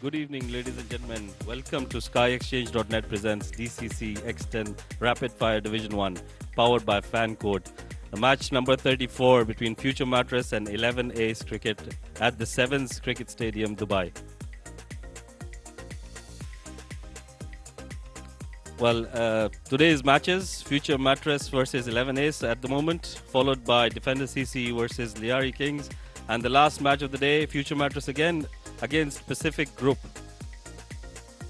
Good evening, ladies and gentlemen. Welcome to SkyExchange.net presents DCC X10 Rapid Fire Division 1, powered by FanCode. The match number 34 between Future Mattress and 11 Ace Cricket at the Sevens Cricket Stadium, Dubai. Well, today's matches, Future Mattress versus 11 Ace at the moment, followed by Defender CC versus Liari Kings. And the last match of the day, Future Mattress again against Pacific Group.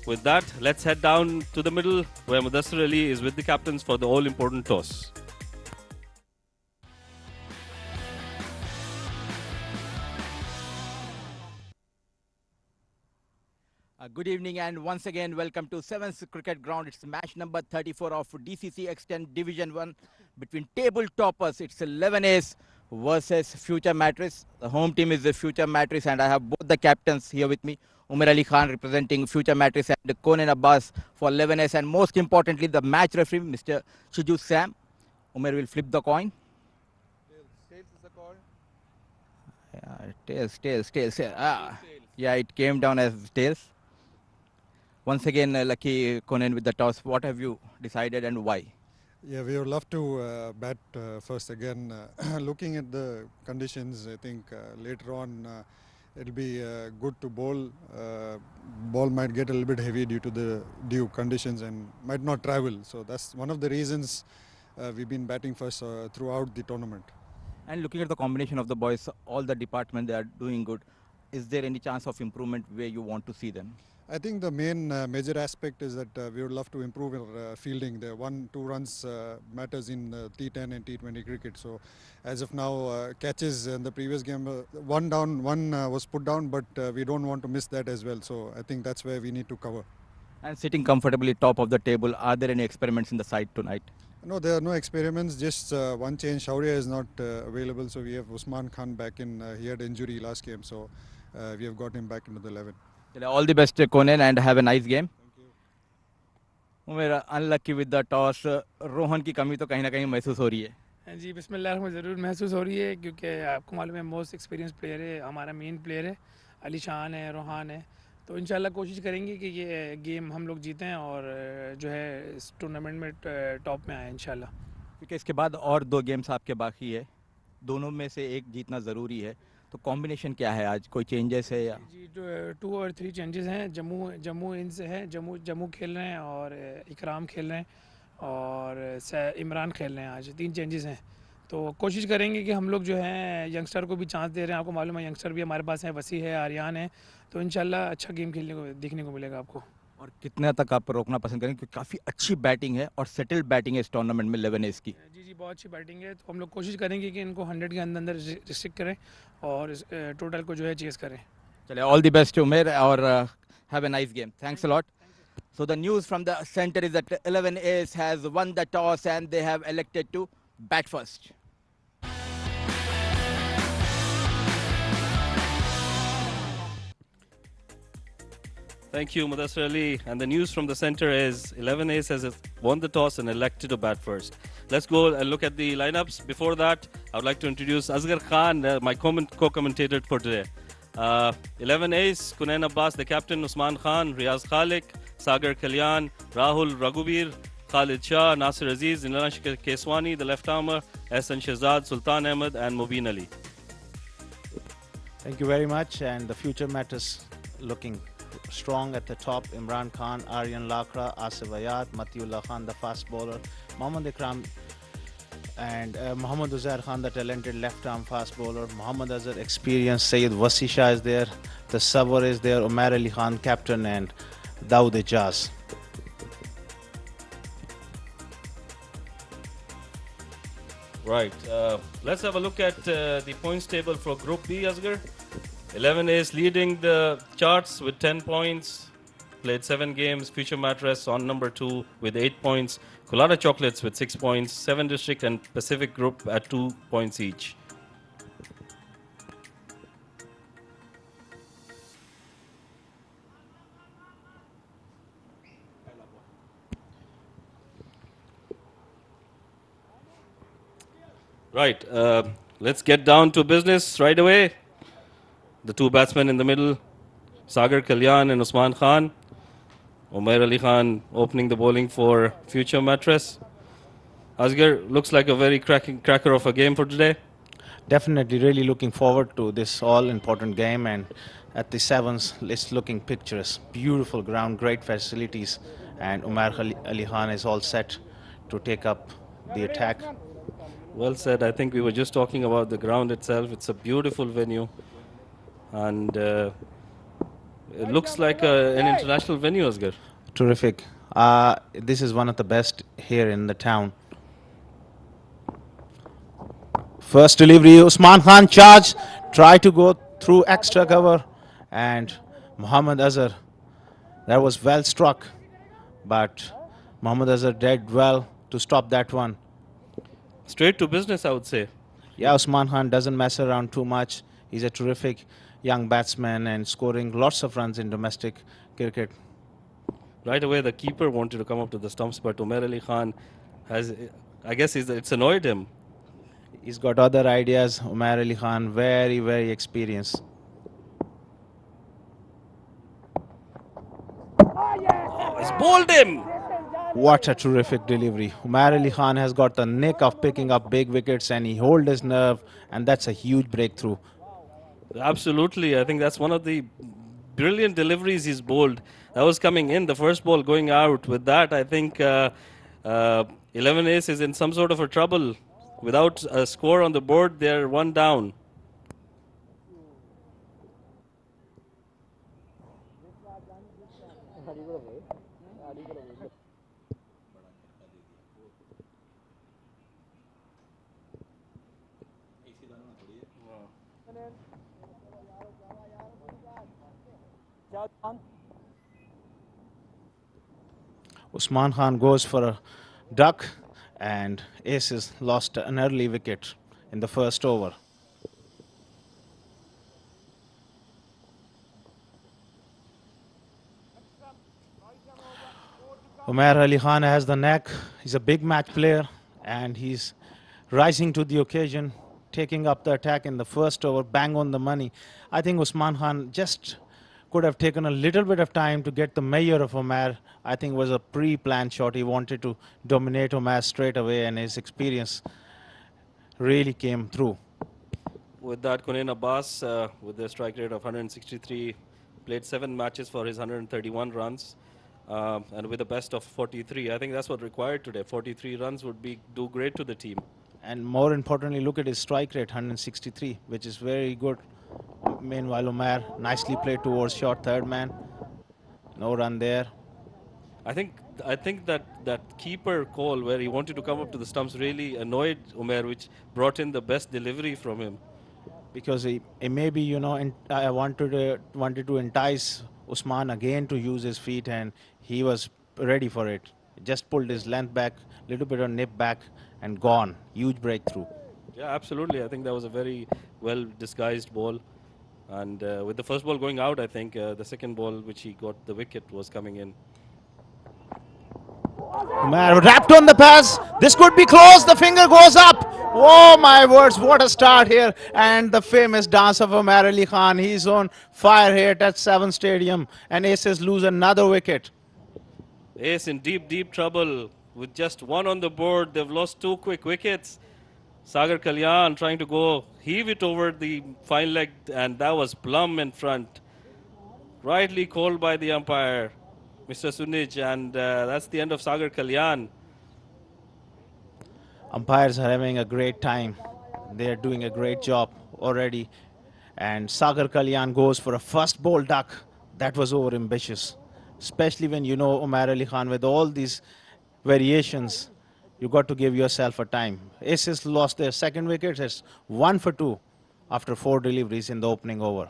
With that, let's head down to the middle where Mudassir Ali is with the captains for the all-important toss. Good evening and once again welcome to Sevens Cricket Ground. It's match number 34 of DCC X10 Division 1 between table toppers. It's 11 Ace versus Future Mattress. The home team is the Future Mattress and I have both the captains here with me. Umar Ali Khan representing Future Mattress and Conan Abbas for 11 Ace, and most importantly the match referee Mr. Shiju Sam. Umar will flip the coin. Tails is the call. Tails. Yeah, it came down as tails. Once again, lucky Conan with the toss. What have you decided and why? Yeah, we would love to bat first again. Looking at the conditions, I think later on it'll be good to bowl. Ball might get a little bit heavy due to the due conditions and might not travel. So that's one of the reasons we've been batting first throughout the tournament. And looking at the combination of the boys, all the department, they are doing good. Is there any chance of improvement where you want to see them? I think the main major aspect is that we would love to improve our fielding. The 1-2 runs matters in T10 and T20 cricket. So as of now, catches in the previous game, one was put down, but we don't want to miss that as well. So I think that's where we need to cover. And sitting comfortably top of the table, are there any experiments in the side tonight? No, there are no experiments, just one change. Shaurya is not available, so we have Usman Khan back in. He had injury last game, so we have got him back into the 11. All the best, Conan, and have a nice game. Thank you. Umar, unlucky with the toss. Rohan की कमी तो कहीं ना कहीं महसूस हो रही है. जी बिस्मिल्लाह में ज़रूर महसूस हो रही है क्योंकि आपको मालूम है मोस्ट एक्सपीरियंस प्लेयर है, हमारा मेन प्लेयर है, अली शान है, रोहान है. तो इंशाल्लाह कोशिश करेंगे कि ये गेम हम लोग जीतें और जो है इस टूर्नामेंट में टॉप में आए इंशाल्लाह. क्योंकि इसके बाद और 2 गेम्स आपके बाकी है, दोनों में से एक जीतना ज़रूरी है. तो कॉम्बिनेशन क्या है आज, कोई चेंजेस है या? जी 2 और 3 चेंजेस हैं. जम्मू इनस है, जम्मू खेल रहे हैं और इकराम खेल रहे हैं और इमरान खेल रहे हैं. आज 3 चेंजेस हैं. तो कोशिश करेंगे कि हम लोग जो है यंगस्टर को भी चांस दे रहे हैं. आपको मालूम है यंगस्टर भी हमारे पास हैं, वसी है, आर्यान है. तो इंशाल्लाह अच्छा गेम खेलने को देखने को मिलेगा आपको. और कितने तक आप रोकना पसंद करेंगे, क्योंकि काफ़ी अच्छी बैटिंग है और सेटल्ड बैटिंग है इस टूर्नामेंट में 11 एस की. जी बहुत अच्छी बैटिंग है. तो हम लोग कोशिश करेंगे कि इनको 100 के अंदर रिस्ट्रिक्ट करें और इस टोटल को जो है चेस करें. चलिए, ऑल द बेस्ट उमेर और have a nice game. Thanks a lot. So the news from the center is that 11 Ace has won the toss and they have elected to bat first. Thank you, Mudassir Ali. And the news from the center is 11 Ace has won the toss and elected to bat first. Let's go and look at the lineups. Before that, I would like to introduce Asghar Khan, my co-commentator for today. 11 Ace, Conan Abbas, the captain, Usman Khan, Riaz Khalik, Sagar Kalyan, Rahul Raghubir, Khalid Shah, Nasir Aziz, Nilansh Keswani, the left armour, Ehsan Shehzad, Sultan Ahmed and Mubin Ali. Thank you very much. And the Future Mattress looking strong at the top. Imran Khan, Aryan Lakra, Asif Ayat, Matiullah Khan, the fast bowler, Mohammad Ikram and Mohammad Uzair Khan, the talented left arm fast bowler, Mohammad Azhar, experienced, Sayyid Wasisha is there, the Savar is there, Umar Ali Khan, captain, and Dawood Ijaz. Right, let's have a look at the points table for Group B, Asghar. 11 Ace leading the charts with 10 points, played 7 games. Future Mattress on number 2 with 8 points. Colada Chocolates with 6 points. 7 District and Pacific Group at 2 points each. Right, let's get down to business right away. The 2 batsmen in the middle. Sagar Kalyan and Usman Khan. Umair Ali Khan opening the bowling for future Mattress. Asghar, looks like a very cracker of a game for today. Definitely, really looking forward to this all-important game, and at the sevens, it's looking picturesque. Beautiful ground, great facilities, and Ali Khan is all set to take up the attack. Well said. I think we were just talking about the ground itself. It's a beautiful venue, and it looks like an international venue, Asghar. Terrific. This is one of the best here in the town. First delivery, Usman Khan charge, try to go through extra cover, and Muhammad Azhar, that was well struck, but Muhammad Azhar did well to stop that one. Straight to business, I would say. Yeah, Usman Khan doesn't mess around too much. He's a terrific young batsman and scoring lots of runs in domestic cricket. Right away, the keeper wanted to come up to the stumps, but Umair Ali Khan has, I guess it's annoyed him. He's got other ideas. Umair Ali Khan, very, very experienced. Oh, he's bowled him! What a terrific delivery. Umair Ali Khan has got the nick of picking up big wickets, and he holds his nerve, and that's a huge breakthrough. Absolutely. I think that's one of the brilliant deliveries he's bowled. That was coming in, the first ball going out. With that, I think 11 Ace is in some sort of a trouble. Without a score on the board, they're one down. Usman Khan goes for a duck, and Aces lost an early wicket in the first over. Umair Ali Khan has the knack. He's a big match player, and he's rising to the occasion, taking up the attack in the first over, bang on the money. I think Usman Khan just could have taken a little bit of time to get the mayor of Umair. I think it was a pre-planned shot. He wanted to dominate Umair straight away, and his experience really came through. With that, Kunain Abbas, with a strike rate of 163, played 7 matches for his 131 runs. And with a best of 43. I think that's what required today. 43 runs would do great to the team. And more importantly, look at his strike rate, 163, which is very good. Meanwhile, Umair nicely played towards short third man. No run there. I think that keeper call where he wanted to come up to the stumps really annoyed Umair, which brought in the best delivery from him. Because he maybe, you know, I wanted to entice Usman again to use his feet, and he was ready for it. Just pulled his length back, little bit of nip back, and gone. Huge breakthrough. Yeah, absolutely. I think that was a very well disguised ball. And with the first ball going out, I think the second ball, which he got the wicket, was coming in. Umair wrapped on the pass. This could be close. The finger goes up. Oh my words, what a start here. And the famous dance of Umair Ali Khan. He's on fire here at 7 Stadium. And Aces lose another wicket. Ace in deep trouble. With just 1 on the board, they've lost 2 quick wickets. Sagar Kalyan trying to go heave it over the fine leg, and that was plumb in front. Rightly called by the umpire, Mr. Sunij, and that's the end of Sagar Kalyan. Umpires are having a great time. They're doing a great job already. And Sagar Kalyan goes for a first ball duck. That was over ambitious. Especially when you know Umair Ali Khan with all these variations. You got to give yourself a time. Aces lost their second wicket. It's 1 for 2 after 4 deliveries in the opening over.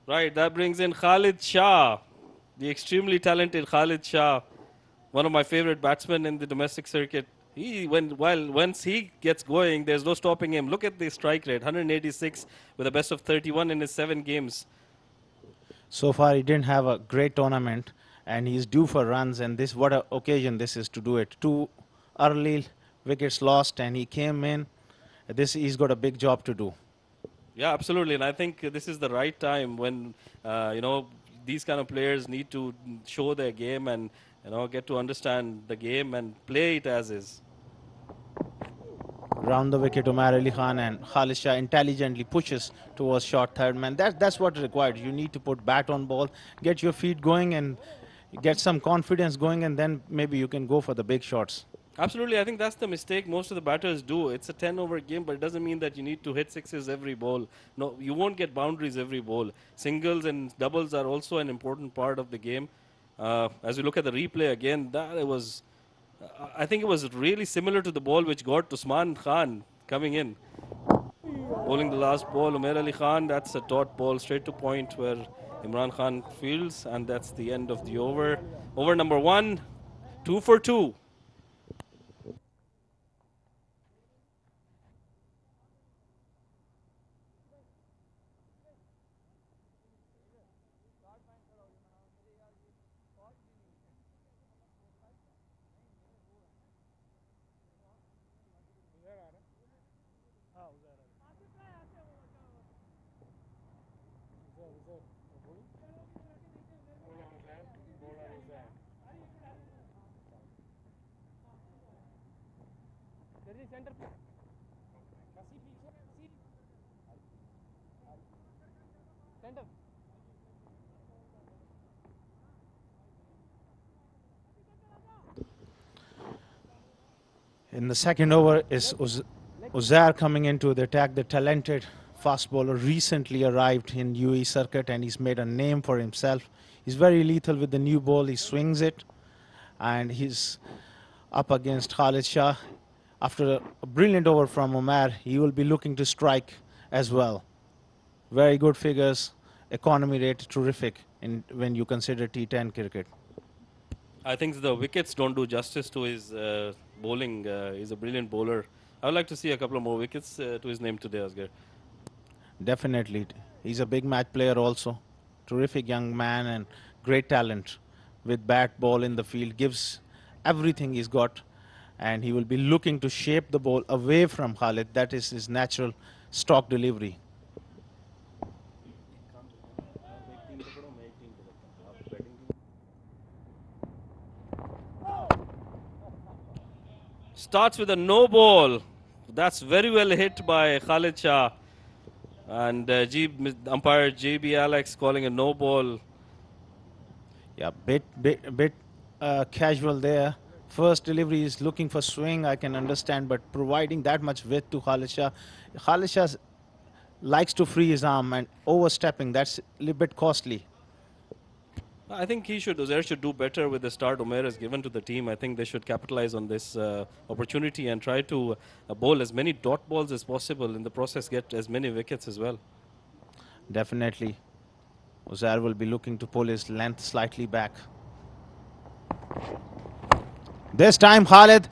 Right, that brings in Khalid Shah, the extremely talented Khalid Shah, one of my favorite batsmen in the domestic circuit. Once he gets going, there's no stopping him. Look at the strike rate, 186 with a best of 31 in his 7 games. So far, he didn't have a great tournament, and he's due for runs. And this, what an occasion this is to do it. 2 early wickets lost, and he came in. He's got a big job to do. Yeah, absolutely. And I think this is the right time when, these kind of players need to show their game and, get to understand the game and play it as is. Round the wicket, Umar Ali Khan, and Khalid Shah intelligently pushes towards short third man. That's what required. You need to put bat on ball, get your feet going, and get some confidence going, and then maybe you can go for the big shots. Absolutely, I think that's the mistake most of the batters do. It's a 10-over game, but it doesn't mean that you need to hit sixes every ball. No, you won't get boundaries every ball. Singles and doubles are also an important part of the game. As we look at the replay again, I think it was really similar to the ball which got Usman Khan coming in. Bowling the last ball, Umair Ali Khan, that's a dot ball straight to point where Imran Khan fields, and that's the end of the over. Over number 1, 2 for 2. In the second over is Uzair coming into the attack, the talented fast bowler recently arrived in UAE circuit, and he's made a name for himself. He's very lethal with the new ball. He swings it, and he's up against Khalid Shah. After a brilliant over from Umar, he will be looking to strike as well. Very good figures, economy rate terrific when you consider T10 cricket. I think the wickets don't do justice to his bowling. He's a brilliant bowler. I would like to see a couple of more wickets to his name today, Asghar. Definitely. He's a big match player also. Terrific young man and great talent. With bat, ball in the field, gives everything he's got. And he will be looking to shape the ball away from Khalid. That is his natural stock delivery. Starts with a no ball. That's very well hit by Khalid Shah. And umpire JB Alex calling a no ball. Yeah, bit casual there. First delivery is looking for swing, I can understand, but providing that much width to Khalid Shah. Khalid Shah likes to free his arm, and overstepping, that's a little bit costly. I think Uzair should do better with the start Umair has given to the team. I think they should capitalize on this opportunity and try to bowl as many dot balls as possible. In the process, get as many wickets as well. Definitely. Uzair will be looking to pull his length slightly back. This time Khalid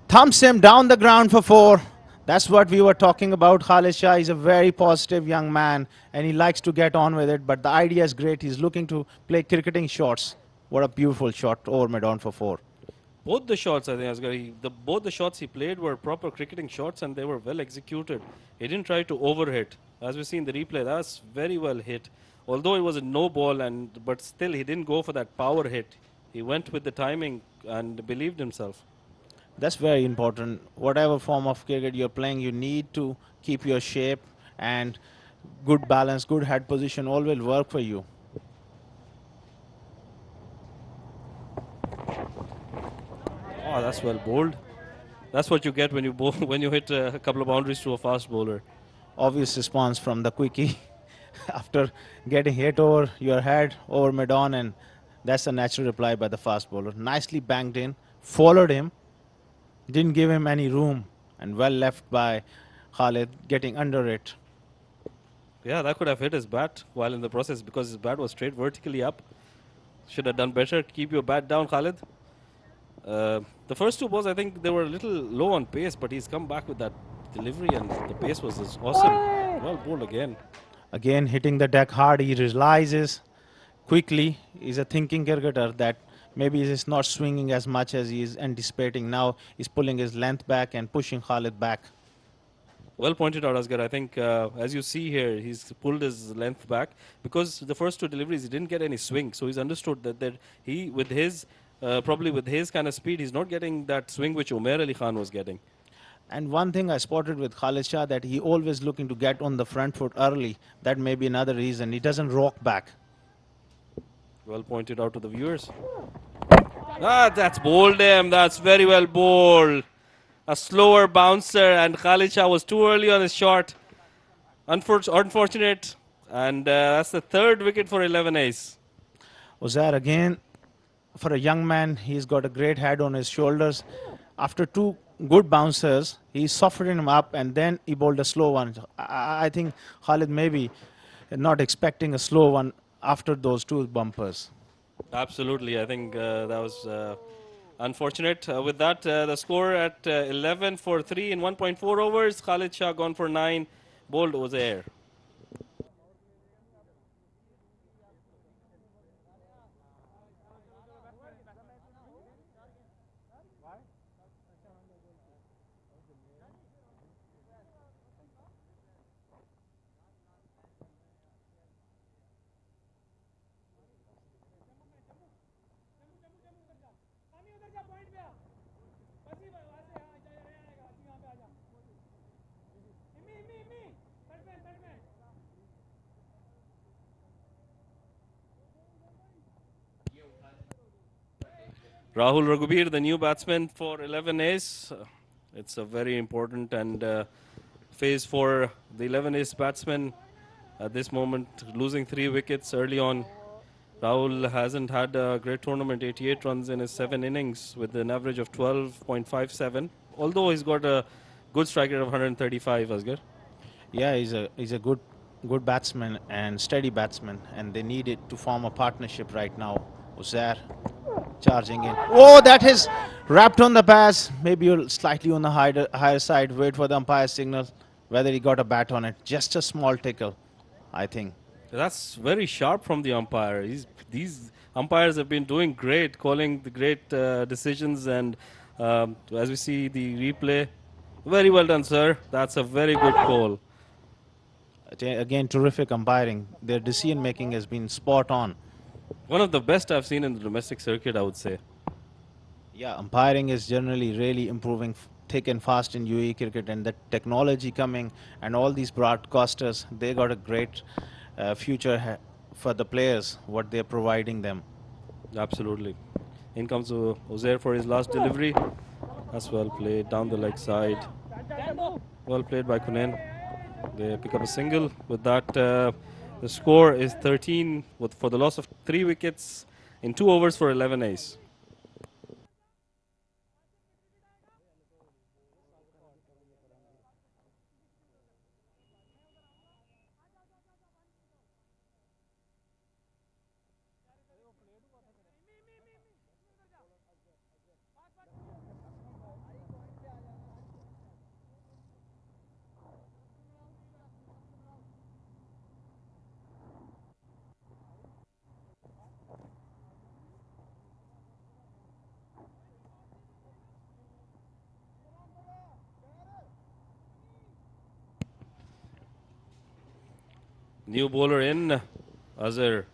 thumps him down the ground for 4. That's what we were talking about. Khalid Shah is a very positive young man, and he likes to get on with it. But the idea is great. He's looking to play cricketing shots. What a beautiful shot over mid-on for 4. Both the shots, I think, Asghar, both the shots he played were proper cricketing shots, and they were well executed. He didn't try to overhit. As we see in the replay, that's very well hit. Although it was a no ball, but still he didn't go for that power hit. He went with the timing and believed himself. That's very important. Whatever form of cricket you're playing, you need to keep your shape, and good balance, good head position all will work for you. Oh, that's well bowled. That's what you get when you bowl, when you hit a couple of boundaries to a fast bowler. Obvious response from the quickie after getting hit over your head, over mid-on, and that's a natural reply by the fast bowler. Nicely banged in, followed him, didn't give him any room, and well left by Khalid, getting under it. Yeah, that could have hit his bat while in the process because his bat was straight vertically up. Should have done better. Keep your bat down, Khalid. The first two balls, I think they were a little low on pace, but he's come back with that delivery, and the pace was just awesome. Well bowled again. Again, hitting the deck hard, he realizes quickly, he's a thinking cricketer that maybe he's not swinging as much as he is anticipating. Now he's pulling his length back and pushing Khalid back. Well pointed out, Asghar. I think, as you see here, he's pulled his length back because the first two deliveries he didn't get any swing. So he's understood that he, with his, probably with his kind of speed, he's not getting that swing which Umair Ali Khan was getting. And one thing I spotted with Khalid Shah that he always looking to get on the front foot early. That may be another reason. He doesn't rock back. Well pointed out to the viewers. Ah, that's bowled him. That's very well bowled. A slower bouncer, and Khalid Shah was too early on his shot. Unfortunate. And that's the third wicket for 11 ace. Uzair again, for a young man, he's got a great head on his shoulders. After two good bouncers, he softened him up and then he bowled a slow one. I think Khalid maybe not expecting a slow one after those two bumpers. Absolutely. I think that was unfortunate. With that, the score at 11 for 3 in 1.4 overs. Khalid Shah gone for 9. Bowled Uzair. Rahul Raghubir, the new batsman for 11 ace. It's a very important and phase for the 11 ace batsman at this moment, losing 3 wickets early on. Rahul hasn't had a great tournament, 88 runs in his 7 innings with an average of 12.57. Although he's got a good strike rate of 135, Asghar. Yeah, he's a good batsman and steady batsman, and they need it to form a partnership right now. Uzair charging in. Oh, that is wrapped on the pass. Maybe you're slightly on the higher side. Wait for the umpire signal whether he got a bat on it. Just a small tickle, I think. That's very sharp from the umpire. These umpires have been doing great, calling the great decisions, and as we see the replay, very well done, sir. That's a very good call. Again, terrific umpiring. Their decision making has been spot on. One of the best I've seen in the domestic circuit, I would say. Yeah, umpiring is generally really improving thick and fast in UAE cricket, and the technology coming and all these broadcasters, they got a great future for the players, what they're providing them. Absolutely. In comes Uzair for his last delivery. That's well played down the leg side. Well played by Kunain. They pick up a single. With that, the score is 13 for the loss of 3 wickets in 2 overs for 11 ace. New bowler in, Azhar,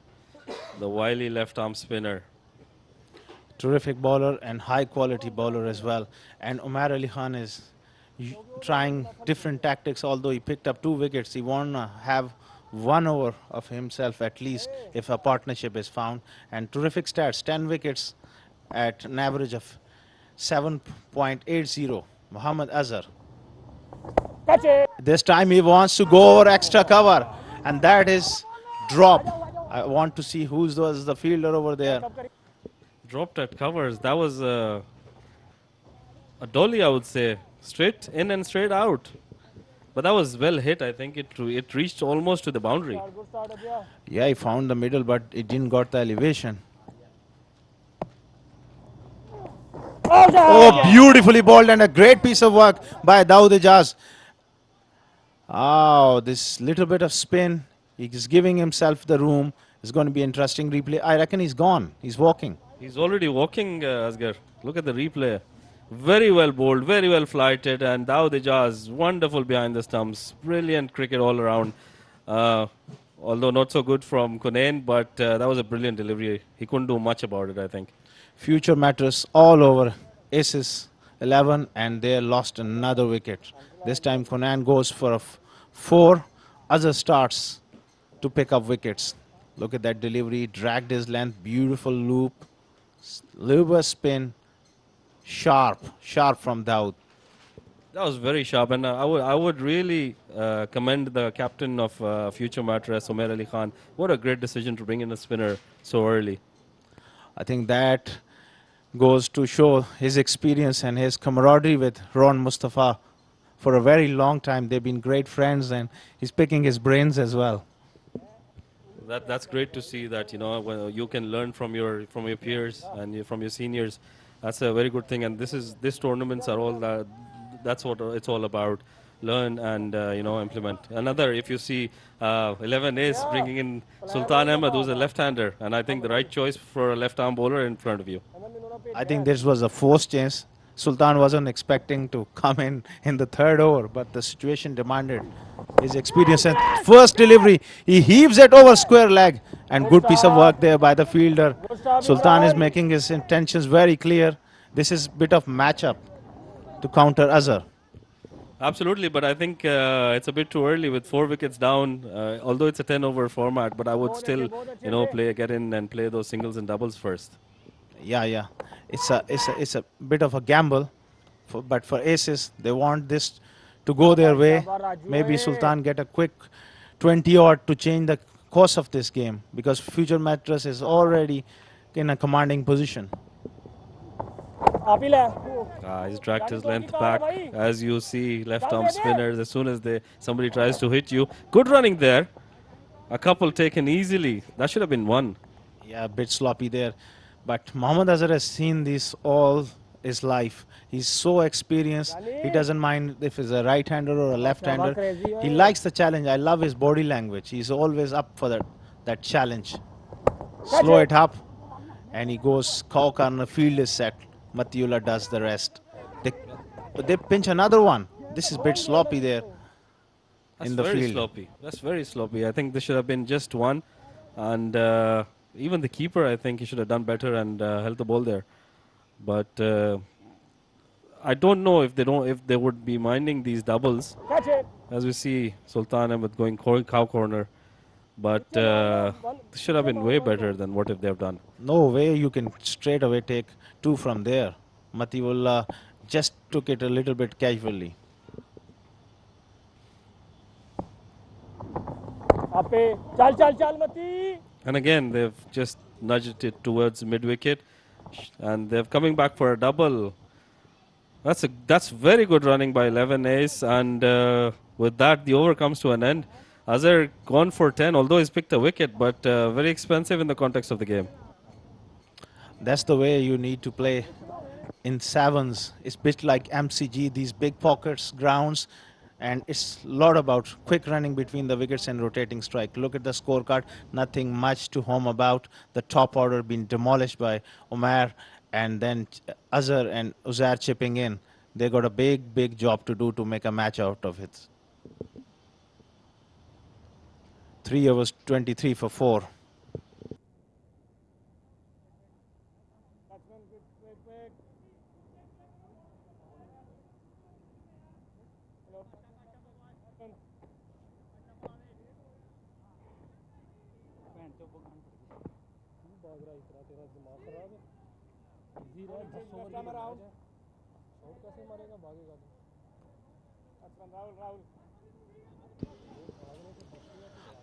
the wily left arm spinner. Terrific bowler and high quality bowler as well. And Umair Ali Khan is trying different tactics. Although he picked up 2 wickets, he want to have 1 over of himself at least if a partnership is found. And terrific stats, 10 wickets at an average of 7.80. Muhammad Azhar. This time he wants to go over extra cover, and that is drop. I want to see who was the fielder over there. Dropped at covers. That was a dolly, I would say. Straight in and straight out. But that was well hit. I think it reached almost to the boundary. Yeah, he found the middle, but it didn't got the elevation. Oh, beautifully bowled and a great piece of work by Dawood Ijaz. Oh, this little bit of spin. He's giving himself the room. It's going to be interesting replay. I reckon he's gone. He's walking. He's already walking, Asghar. Look at the replay. Very well bowled, very well flighted, and Dawood Ijaz, wonderful behind the stumps. Brilliant cricket all around. Uh, although not so good from Kunain, but that was a brilliant delivery. He couldn't do much about it, I think. Future Mattress all over. Aces 11 and they lost another wicket. This time Conan goes for a 4. Azhar starts to pick up wickets. Look at that delivery. Dragged his length. Beautiful loop. Liver spin. Sharp from Dawood. That was very sharp, and I would really commend the captain of Future Mattress, Umair Ali Khan. What a great decision to bring in a spinner so early. I think that goes to show his experience and his camaraderie with Ron Mustafa. For a very long time, they've been great friends, and he's picking his brains as well. That's great to see that when you can learn from your peers and from your seniors. That's a very good thing, and this tournaments are all that's what it's all about. Learn and implement. Another, if you see 11 is bringing in Sultan Ahmed, who's a left-hander, and I think the right choice for a left-arm bowler in front of you. I think this was a forced change. Sultan wasn't expecting to come in the 3rd over, but the situation demanded his experience. And first delivery, he heaves it over square leg, and good piece of work there by the fielder. Sultan is making his intentions very clear. This is a bit of matchup to counter Azhar. Absolutely, but I think it's a bit too early with 4 wickets down. Although it's a 10-over format, but I would still, get in and play those singles and doubles first. Yeah. It's a bit of a gamble, but for aces, they want this to go their way. Maybe Sultan get a quick 20 odd to change the course of this game, because Future Mattress is already in a commanding position. He's dragged his length back. As you see, left-arm spinners, as soon as somebody tries to hit you. Good running there. A couple taken easily. That should have been 1. Yeah, a bit sloppy there. But Mohammad Azhar has seen this all his life. He's so experienced. He doesn't mind if he's a right-hander or a left-hander. He likes the challenge. I love his body language. He's always up for that challenge. Slow it up, and he goes cock on the field is set. Matiullah does the rest. They pinch another one. This is a bit sloppy there in the field. Sloppy. That's very sloppy. I think this should have been just 1. And even the keeper, I think he should have done better and held the ball there. But I don't know if they would be minding these doubles. As we see Sultan Ahmed going cow corner. But this should have been way better than what if they have done. No way you can straight away take 2 from there. Matiullah just took it a little bit casually. And again, they've just nudged it towards mid-wicket. And they're coming back for a double. That's very good running by 11 ace. And with that, the over comes to an end. Azhar gone for 10, although he's picked a wicket, but very expensive in the context of the game. That's the way you need to play in 7s. It's a bit like MCG, these big pockets, grounds, and it's a lot about quick running between the wickets and rotating strike. Look at the scorecard, nothing much to home about. The top order being demolished by Umar, and then Azhar and Uzair chipping in. They got a big job to do to make a match out of it. 3 overs, 23 for 4.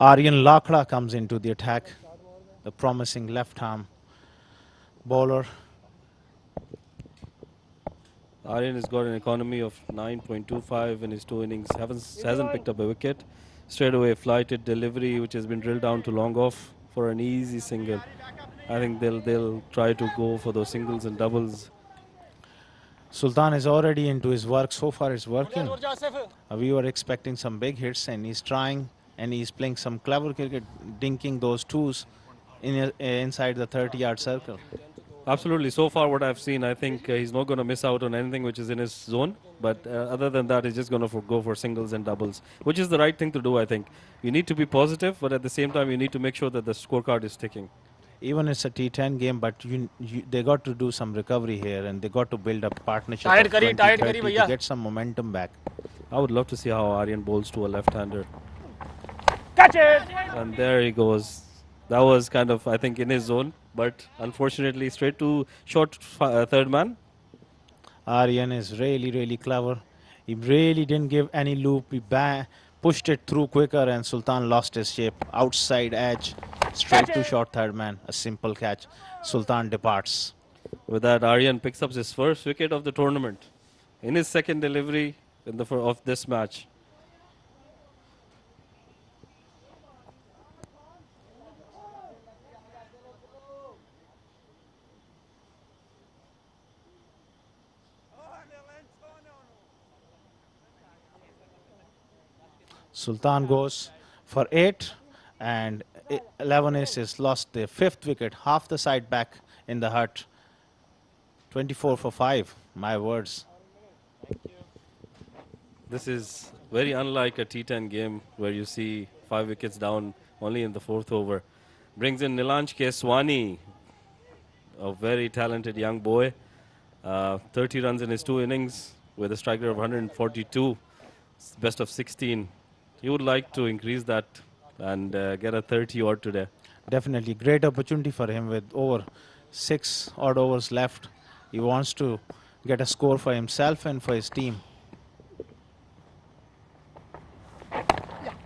Aryan Lakra comes into the attack, the promising left-arm bowler. Aryan has got an economy of 9.25 in his 2 innings. Hasn't picked up a wicket. Straight away flighted delivery, which has been drilled down to long off for an easy single. I think they'll try to go for those singles and doubles. Sultan is already into his work. So far, it's working. We were expecting some big hits, and he's trying, and he's playing some clever cricket, dinking those twos inside the 30-yard circle. Absolutely. So far, what I've seen, I think he's not going to miss out on anything which is in his zone. But other than that, he's just going to go for singles and doubles, which is the right thing to do, I think. You need to be positive, but at the same time, you need to make sure that the scorecard is ticking. Even it's a T10 game, but they got to do some recovery here, and they got to build a partnership of 20-30 to get some momentum back. I would love to see how Aryan bowls to a left-hander. Catch it! And there he goes. That was kind of, I think, in his zone, but unfortunately straight to short third man. Aryan is really, really clever. He really didn't give any loop. He pushed it through quicker, and Sultan lost his shape. Outside edge, straight to short third man. A simple catch. Sultan departs. With that, Aryan picks up his first wicket of the tournament in his second delivery of this match. Sultan goes for 8, and 11 aces lost the 5th wicket, half the side back in the hut. 24 for 5, my words. This is very unlike a T10 game where you see 5 wickets down only in the 4th over. Brings in Nilanj Keswani, a very talented young boy. 30 runs in his 2 innings with a strike rate of 142, best of 16. He would like to increase that and get a 30 odd today. Definitely great opportunity for him with over 6 odd overs left. He wants to get a score for himself and for his team.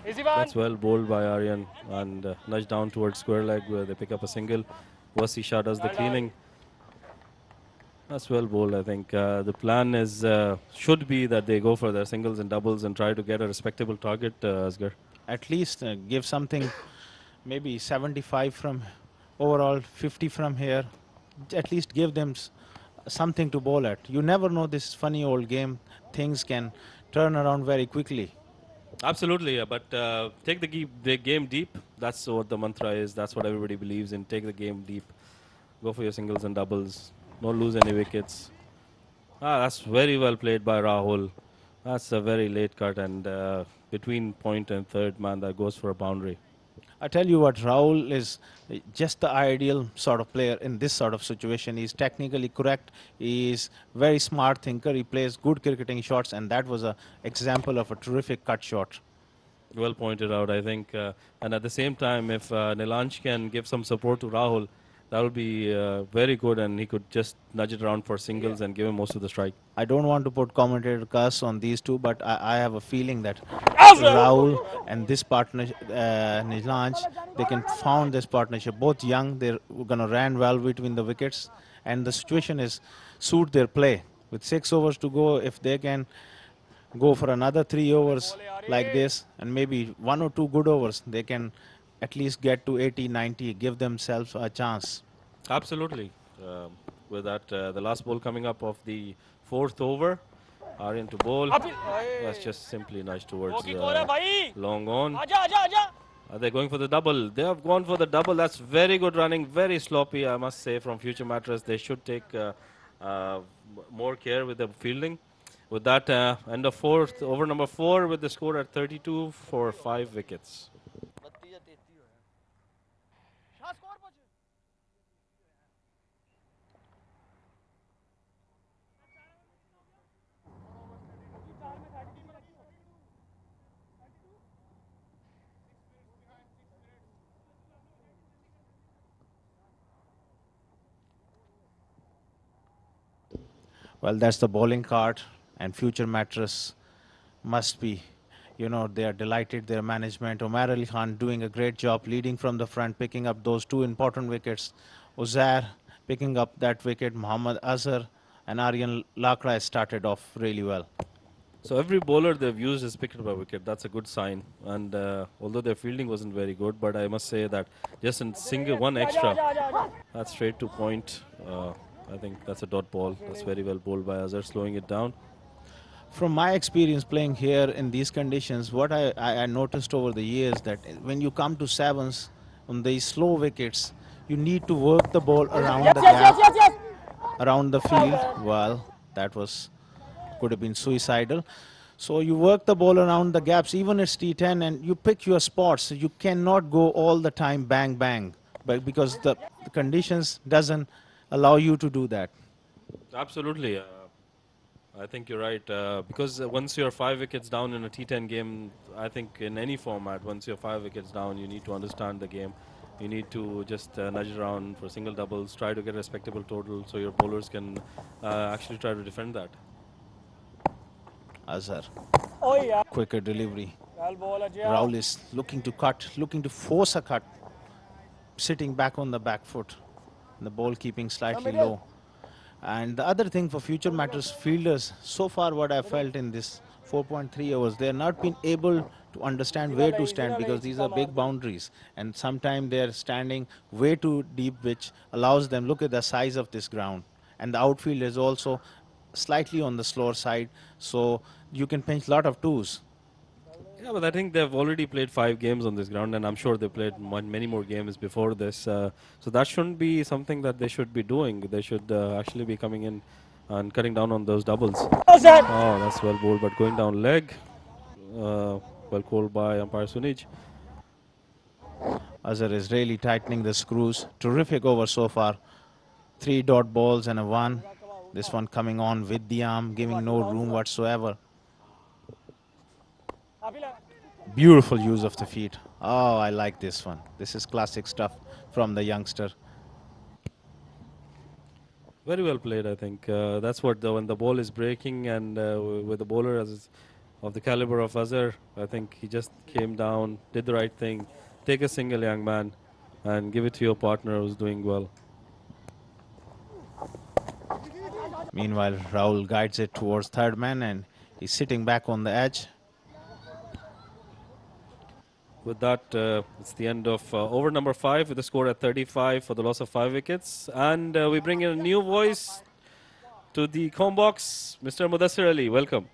That's well bowled by Aryan and nudged down towards square leg where they pick up a single. Wasi Shah does the cleaning. That's well bowled, I think. The plan is should be that they go for their singles and doubles and try to get a respectable target, Asghar. At least give something, maybe 75 from overall, 50 from here. At least give them something to bowl at. You never know, this funny old game. Things can turn around very quickly. Absolutely, yeah, but take the game deep. That's what the mantra is. That's what everybody believes in. Take the game deep. Go for your singles and doubles. Don't lose any wickets. That's very well played by Rahul. That's a very late cut, and between point and third man, that goes for a boundary. I tell you what, Rahul is just the ideal sort of player in this sort of situation. He's technically correct. He's very smart thinker. He plays good cricketing shots, and that was an example of a terrific cut shot. Well pointed out, I think. And at the same time, if Nilanj can give some support to Rahul, that would be very good, and he could just nudge it around for singles and give him most of the strike. I don't want to put commentator curse on these two, but I have a feeling that Rahul and this partner, Nilanj, they can found this partnership. Both young, they're going to run well between the wickets, and the situation is suit their play. With 6 overs to go, if they can go for another 3 overs like this, and maybe 1 or 2 good overs, they can at least get to 80, 90, give themselves a chance. Absolutely. With that, the last ball coming up of the 4th over. Aryan to bowl. That's just simply nice towards long on. Are they going for the double? They have gone for the double. That's very good running, very sloppy, I must say, from Future Mattress. They should take more care with the fielding. With that, end of 4th, over number 4 with the score at 32 for 5 wickets. Well, that's the bowling card, and Future Mattress must be, they are delighted, their management. Omar Ali Khan doing a great job leading from the front, picking up those 2 important wickets. Uzair picking up that wicket. Muhammad Azhar and Aryan Lakra has started off really well. So every bowler they've used has picked up a wicket. That's a good sign. And although their fielding wasn't very good, but I must say that just in single one extra, that's straight to point. I think that's a dot ball. That's very well bowled by Azhar, slowing it down. From my experience playing here in these conditions, what I noticed over the years that when you come to sevens on these slow wickets, you need to work the ball around the gap, around the field. Well, that could have been suicidal. So you work the ball around the gaps, even it's T10, and you pick your spots. You cannot go all the time bang bang, but because the conditions doesn't allow you to do that. Absolutely. I think you're right. Because once you're 5 wickets down in a T10 game, I think in any format, once you're 5 wickets down, you need to understand the game. You need to just nudge around for single doubles, try to get a respectable total so your bowlers can actually try to defend that. Azhar, quicker delivery. Rahul is looking to cut, looking to force a cut, sitting back on the back foot, the ball keeping slightly low. And the other thing for future matters fielders, so far what I felt in this 4.3 hours, they have not been able to understand where to stand because these are big boundaries, and sometimes they are standing way too deep, which allows them, look at the size of this ground, and the outfield is also slightly on the slower side, so you can pinch a lot of twos. Yeah, but I think they've already played 5 games on this ground, and I'm sure they played many more games before this. So that shouldn't be something that they should be doing. They should actually be coming in and cutting down on those doubles. Oh, that's well bowled, but going down leg. Well called by umpire Sunij. Azhar is really tightening the screws. Terrific over so far. 3 dot balls and a 1. This one coming on with the arm, giving no room whatsoever. Beautiful use of the feet. Oh, I like this one. This is classic stuff from the youngster. Very well played, I think. That's what when the ball is breaking and with the bowler of the caliber of Azhar, I think he just came down, did the right thing, take a single, young man, and give it to your partner who's doing well. Meanwhile, Rahul guides it towards third man and he's sitting back on the edge. With that, it's the end of over number 5 with the score at 35 for the loss of 5 wickets. And we bring in a new voice to the com box, Mr. Mudassir Ali. Welcome.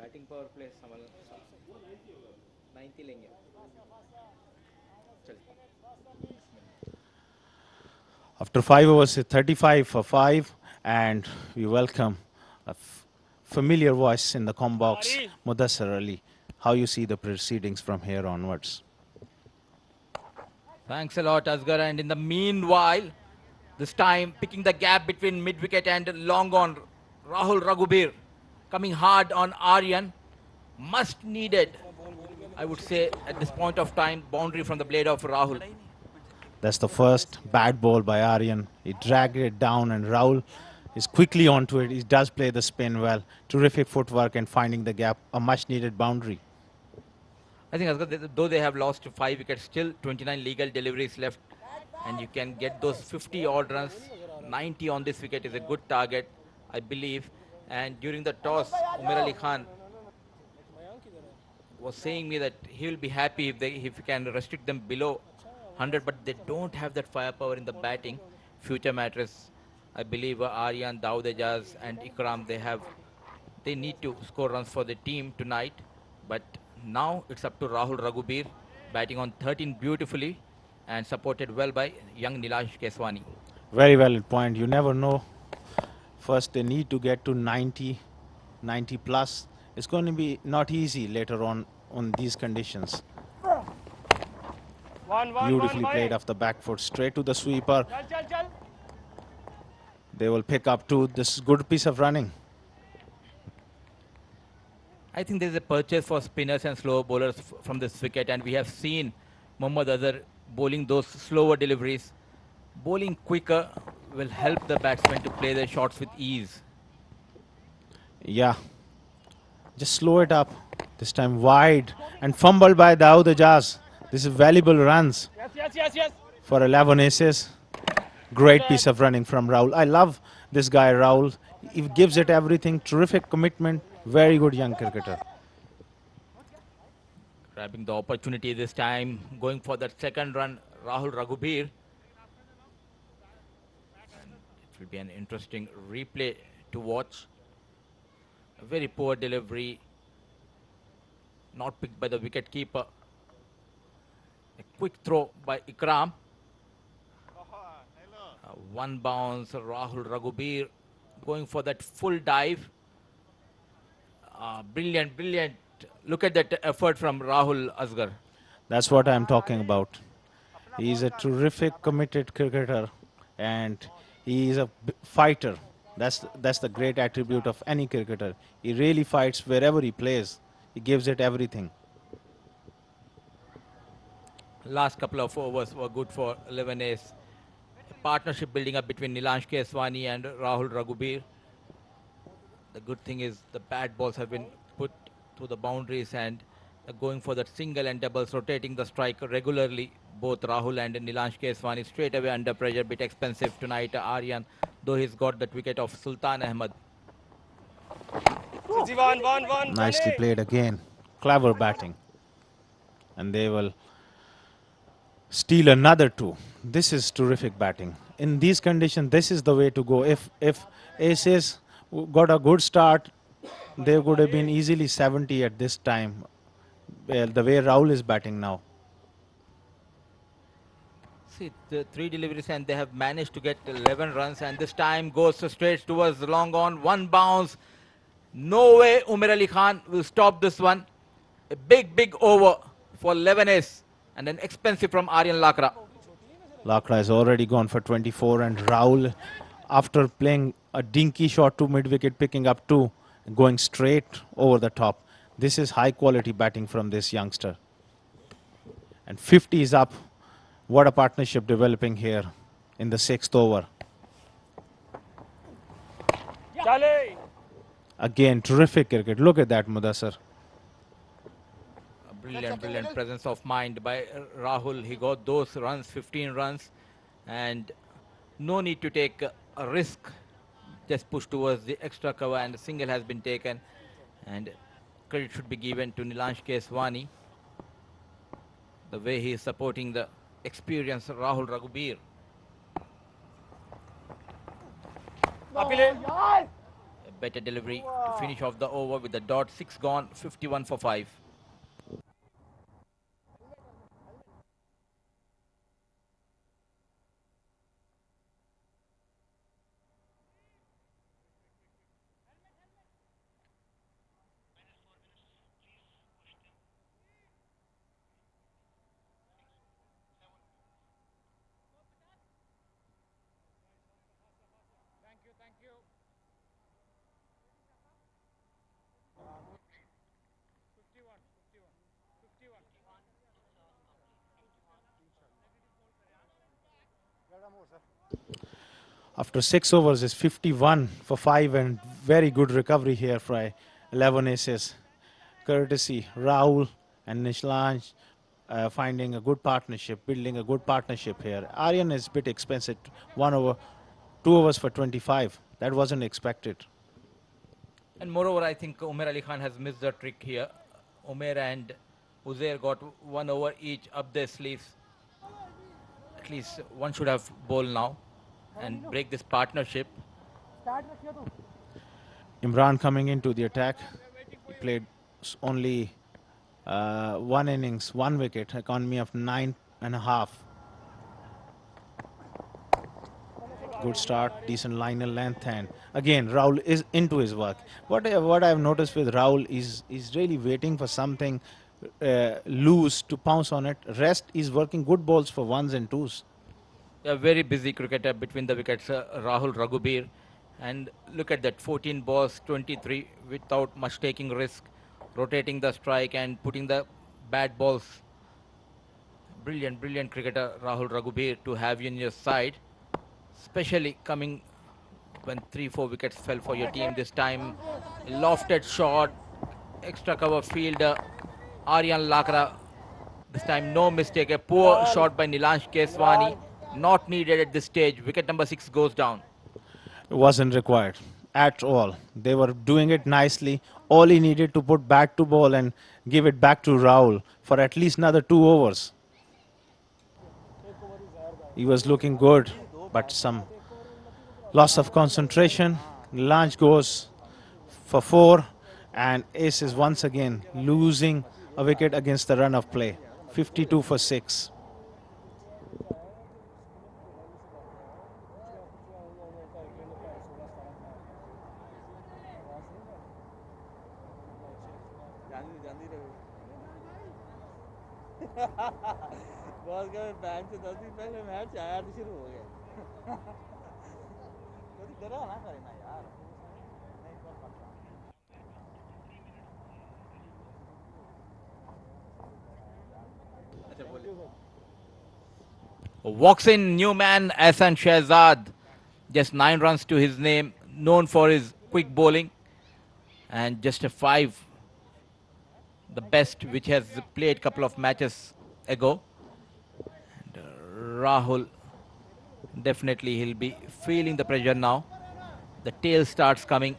Batting power play 90 लेंगे After 5 overs, 35 for 5, and we welcome a familiar voice in the com box, Mudassir Ali. How you see the proceedings from here onwards? Thanks a lot, Asghar. And in the meanwhile, this time picking the gap between mid-wicket and long on, Rahul Raghubir coming hard on Aryan. Much needed, I would say, at this point of time, boundary from the blade of Rahul. That's the first bad ball by Aryan. He dragged it down and Rahul is quickly onto it. He does play the spin well. Terrific footwork and finding the gap, a much needed boundary. I think Asghar, though they have lost 5 wickets, still 29 legal deliveries left. And you can get those 50 odd runs. 90 on this wicket is a good target, I believe. And during the toss, Umar Ali Khan was saying me that he will be happy if he can restrict them below 100, but they don't have that firepower in the batting. Future Mattress, I believe Aryan, Dawood Ejaz and Ikram, they need to score runs for the team tonight. But now it's up to Rahul Raghubir, batting on 13 beautifully and supported well by young Nilansh Keswani. Very valid point. You never know. First they need to get to 90 plus. It's going to be not easy later on these conditions. Beautifully played off the back foot, straight to the sweeper. They will pick up 2. This is good piece of running. I think there's a purchase for spinners and slower bowlers from this wicket, and we have seen Mohammad Azhar bowling those slower deliveries. Bowling quicker will help the batsmen to play their shots with ease. Yeah, just slow it up. This time wide and fumbled by Dawood Ejaz. This is valuable runs for 11 aces. Great piece of running from Rahul. I love this guy, Rahul. He gives it everything. Terrific commitment. Very good young cricketer. Grabbing the opportunity this time, going for that second run, Rahul Raghubir. And it will be an interesting replay to watch. A very poor delivery, not picked by the wicket keeper. A quick throw by Ikram. One bounce, Rahul Raghubir going for that full dive. Brilliant, brilliant. Look at that effort from Rahul Asgar. That's what I'm talking about. He's a terrific, committed cricketer, and he is a fighter. That's the great attribute of any cricketer. He really fights wherever he plays. He gives it everything. Last couple of overs were good for 11 A's. A partnership building up between Nilansh Keswani and Rahul Raghubir. The good thing is the bad balls have been put to the boundaries, and going for that single and doubles, rotating the strike regularly. Both Rahul and Nilansh Keswani straight away under pressure. Bit expensive tonight, Aryan, though he's got that wicket of Sultan Ahmed. Nicely played again. Clever batting. And they will steal another two. This is terrific batting. In these conditions, this is the way to go. If Aces got a good start, they would have been easily 70 at this time. Well, the way Rahul is batting now. See, the 3 deliveries and they have managed to get 11 runs, and this time goes straight towards the long on. One bounce. No way Umer Ali Khan will stop this one. A big, big over for 11 A's, and an expensive from Aryan Lakra. Lakra has already gone for 24, and Rahul, after playing a dinky shot to mid-wicket, picking up 2, going straight over the top. This is high quality batting from this youngster. And 50 is up. What a partnership developing here in the 6th over. Again, terrific cricket. Look at that, Mudassar. A brilliant, brilliant presence of mind by Rahul. He got those runs, 15 runs, and no need to take a risk. Just push towards the extra cover, and a single has been taken. And credit should be given to Nilansh Keswani. The way he is supporting the experienced Rahul Raghubir. A better delivery to finish off the over with the dot. 6 gone, 51 for 5. After 6 overs, is 51 for 5, and very good recovery here for 11 Aces. Courtesy Rahul and Nilansh finding a good partnership, building a good partnership here. Aryan is a bit expensive. 2 overs for 25. That wasn't expected. And moreover, I think Umer Ali Khan has missed the trick here. Umer and Uzair got 1 over each up their sleeves. At least one should have bowled now and break this partnership. Imran coming into the attack. He played only 1 innings, 1 wicket, economy of 9.5. Good start, decent liner length, and again Rahul is into his work. What I've noticed with Rahul is he's really waiting for something loose to pounce on it. Rest is working good balls for 1s and 2s. A very busy cricketer between the wickets, Rahul Raghubir. And look at that, 14 balls, 23 without much taking risk, rotating the strike and putting the bad balls. Brilliant, brilliant cricketer, Rahul Raghubir, to have you in your side, especially coming when 3-4 wickets fell for your team. This time, a lofted shot, extra cover fielder, Aryan Lakra. This time, no mistake, a poor shot by Nilansh Keswani. Not needed at this stage. Wicket number 6 goes down. It wasn't required at all. They were doing it nicely. All he needed to put bat to ball and give it back to Rahul for at least another 2 overs. He was looking good, but some loss of concentration. Launch goes for 4, and Ace is once again losing a wicket against the run of play. 52 for 6. Walks in new man Ahsan Shahzad. Just 9 runs to his name. Known for his quick bowling. And just a 5. The best which has played couple of matches ago. And Rahul, definitely he'll be feeling the pressure now. The tail starts coming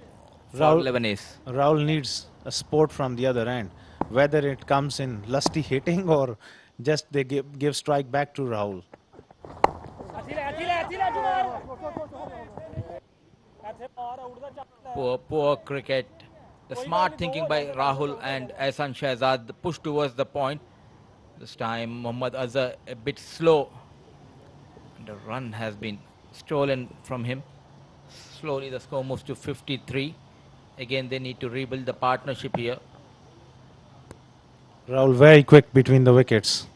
for Rahul- 11 ace. Rahul needs a support from the other end, whether it comes in lusty hitting or just they give strike back to Rahul. Poor cricket. The smart thinking by Rahul and Ahsan Shahzad. The push towards the point. This time Mohammad Azhar a bit slow. And the run has been stolen from him. Slowly the score moves to 53. Again they need to rebuild the partnership here. Rahul very quick between the wickets.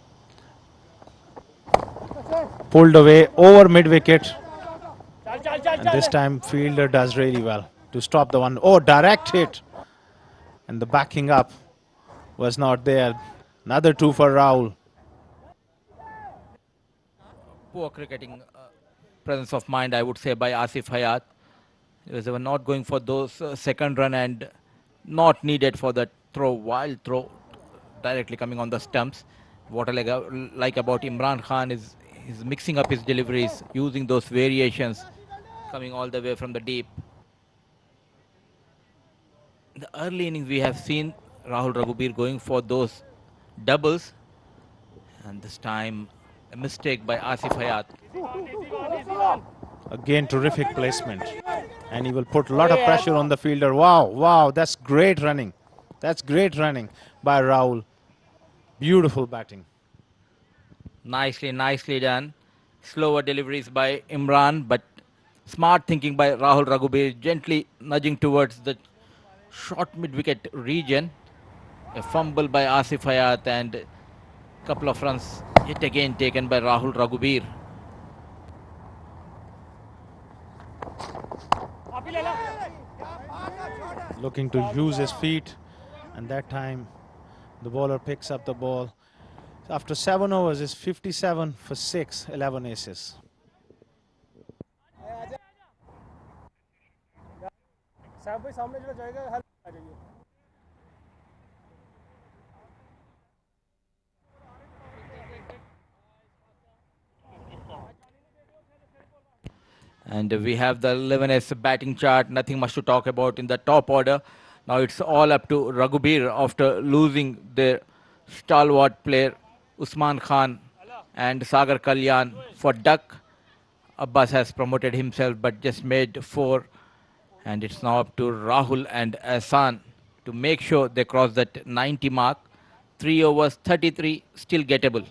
Pulled away over mid wicket. And this time fielder does really well to stop the one. Oh, direct hit. And the backing up was not there. Another 2 for Rahul. Poor cricketing presence of mind, I would say, by Asif Hayat. They were not going for those second run and not needed for that throw, wild throw, directly coming on the stumps. What I like about Imran Khan is he's mixing up his deliveries, using those variations, coming all the way from the deep. In the early innings, we have seen Rahul Raghubir going for those doubles, and this time a mistake by Asif Hayat. Again, terrific placement. And he will put a lot of pressure on the fielder. Wow, wow, that's great running. That's great running by Rahul. Beautiful batting. Nicely done. Slower deliveries by Imran, but smart thinking by Rahul Raghubir, gently nudging towards the short mid-wicket region. A fumble by Asif Hayat and a couple of runs yet again taken by Rahul Raghubir. Looking to use his feet, and that time the bowler picks up the ball. After 7 overs, it's 57 for 6, 11 aces. And we have the 11S batting chart, nothing much to talk about in the top order. Now it's all up to Raghubir after losing their stalwart player Usman Khan and Sagar Kalyan for duck. Abbas has promoted himself but just made 4. And it's now up to Rahul and Ahsan to make sure they cross that 90 mark. 3 overs, 33, still gettable.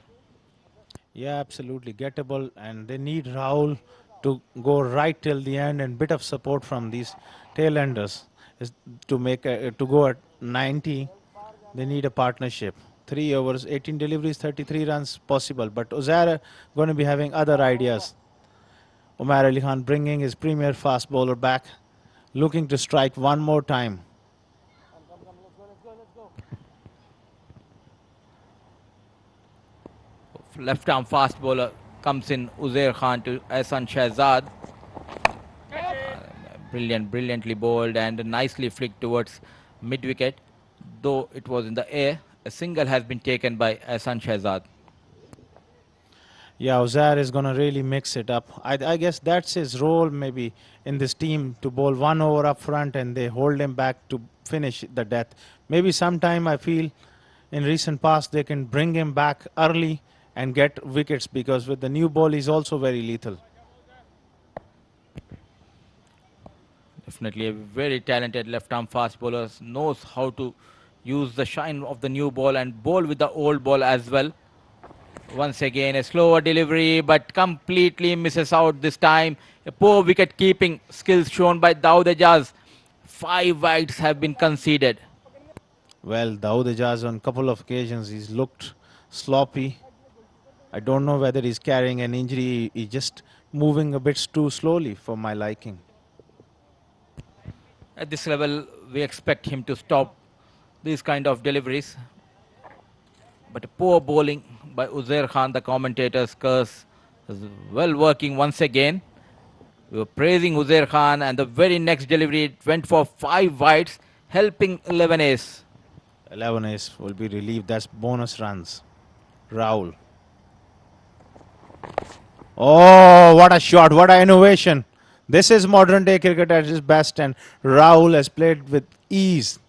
Yeah, absolutely gettable, and they need Rahul to go right till the end, and bit of support from these tail enders is to make to go at 90. They need a partnership. 3 overs, 18 deliveries, 33 runs possible, but Uzair going to be having other ideas. Umar Ali Khan bringing his premier fast bowler back, looking to strike one more time. Left arm fast bowler comes in, Uzair Khan to Ahsan Shahzad. Brilliantly bowled and nicely flicked towards mid wicket. Though it was in the air, a single has been taken by Ahsan Shahzad. Yeah, Uzair is going to really mix it up. I guess that's his role maybe in this team, to bowl one over up front and they hold him back to finish the death. Maybe sometime I feel in recent past they can bring him back early and get wickets, because with the new ball he's also very lethal. Definitely a very talented left-arm fast bowler, knows how to use the shine of the new ball and bowl with the old ball as well. Once again, a slower delivery, but completely misses out this time. A poor wicket-keeping skills shown by Dawood Ejaz. 5 wides have been conceded. Well, Dawood Ejaz on couple of occasions he's looked sloppy. I don't know whether he's carrying an injury. He's just moving a bit too slowly for my liking. At this level, we expect him to stop these kind of deliveries. But a poor bowling by Uzair Khan, the commentator's curse, is well working once again. We were praising Uzair Khan, and the very next delivery it went for 5 wides, helping 11 ace. 11 ace will be relieved. That's bonus runs. Rahul. Oh, what a shot. What an innovation. This is modern day cricket at its best, and Rahul has played with ease.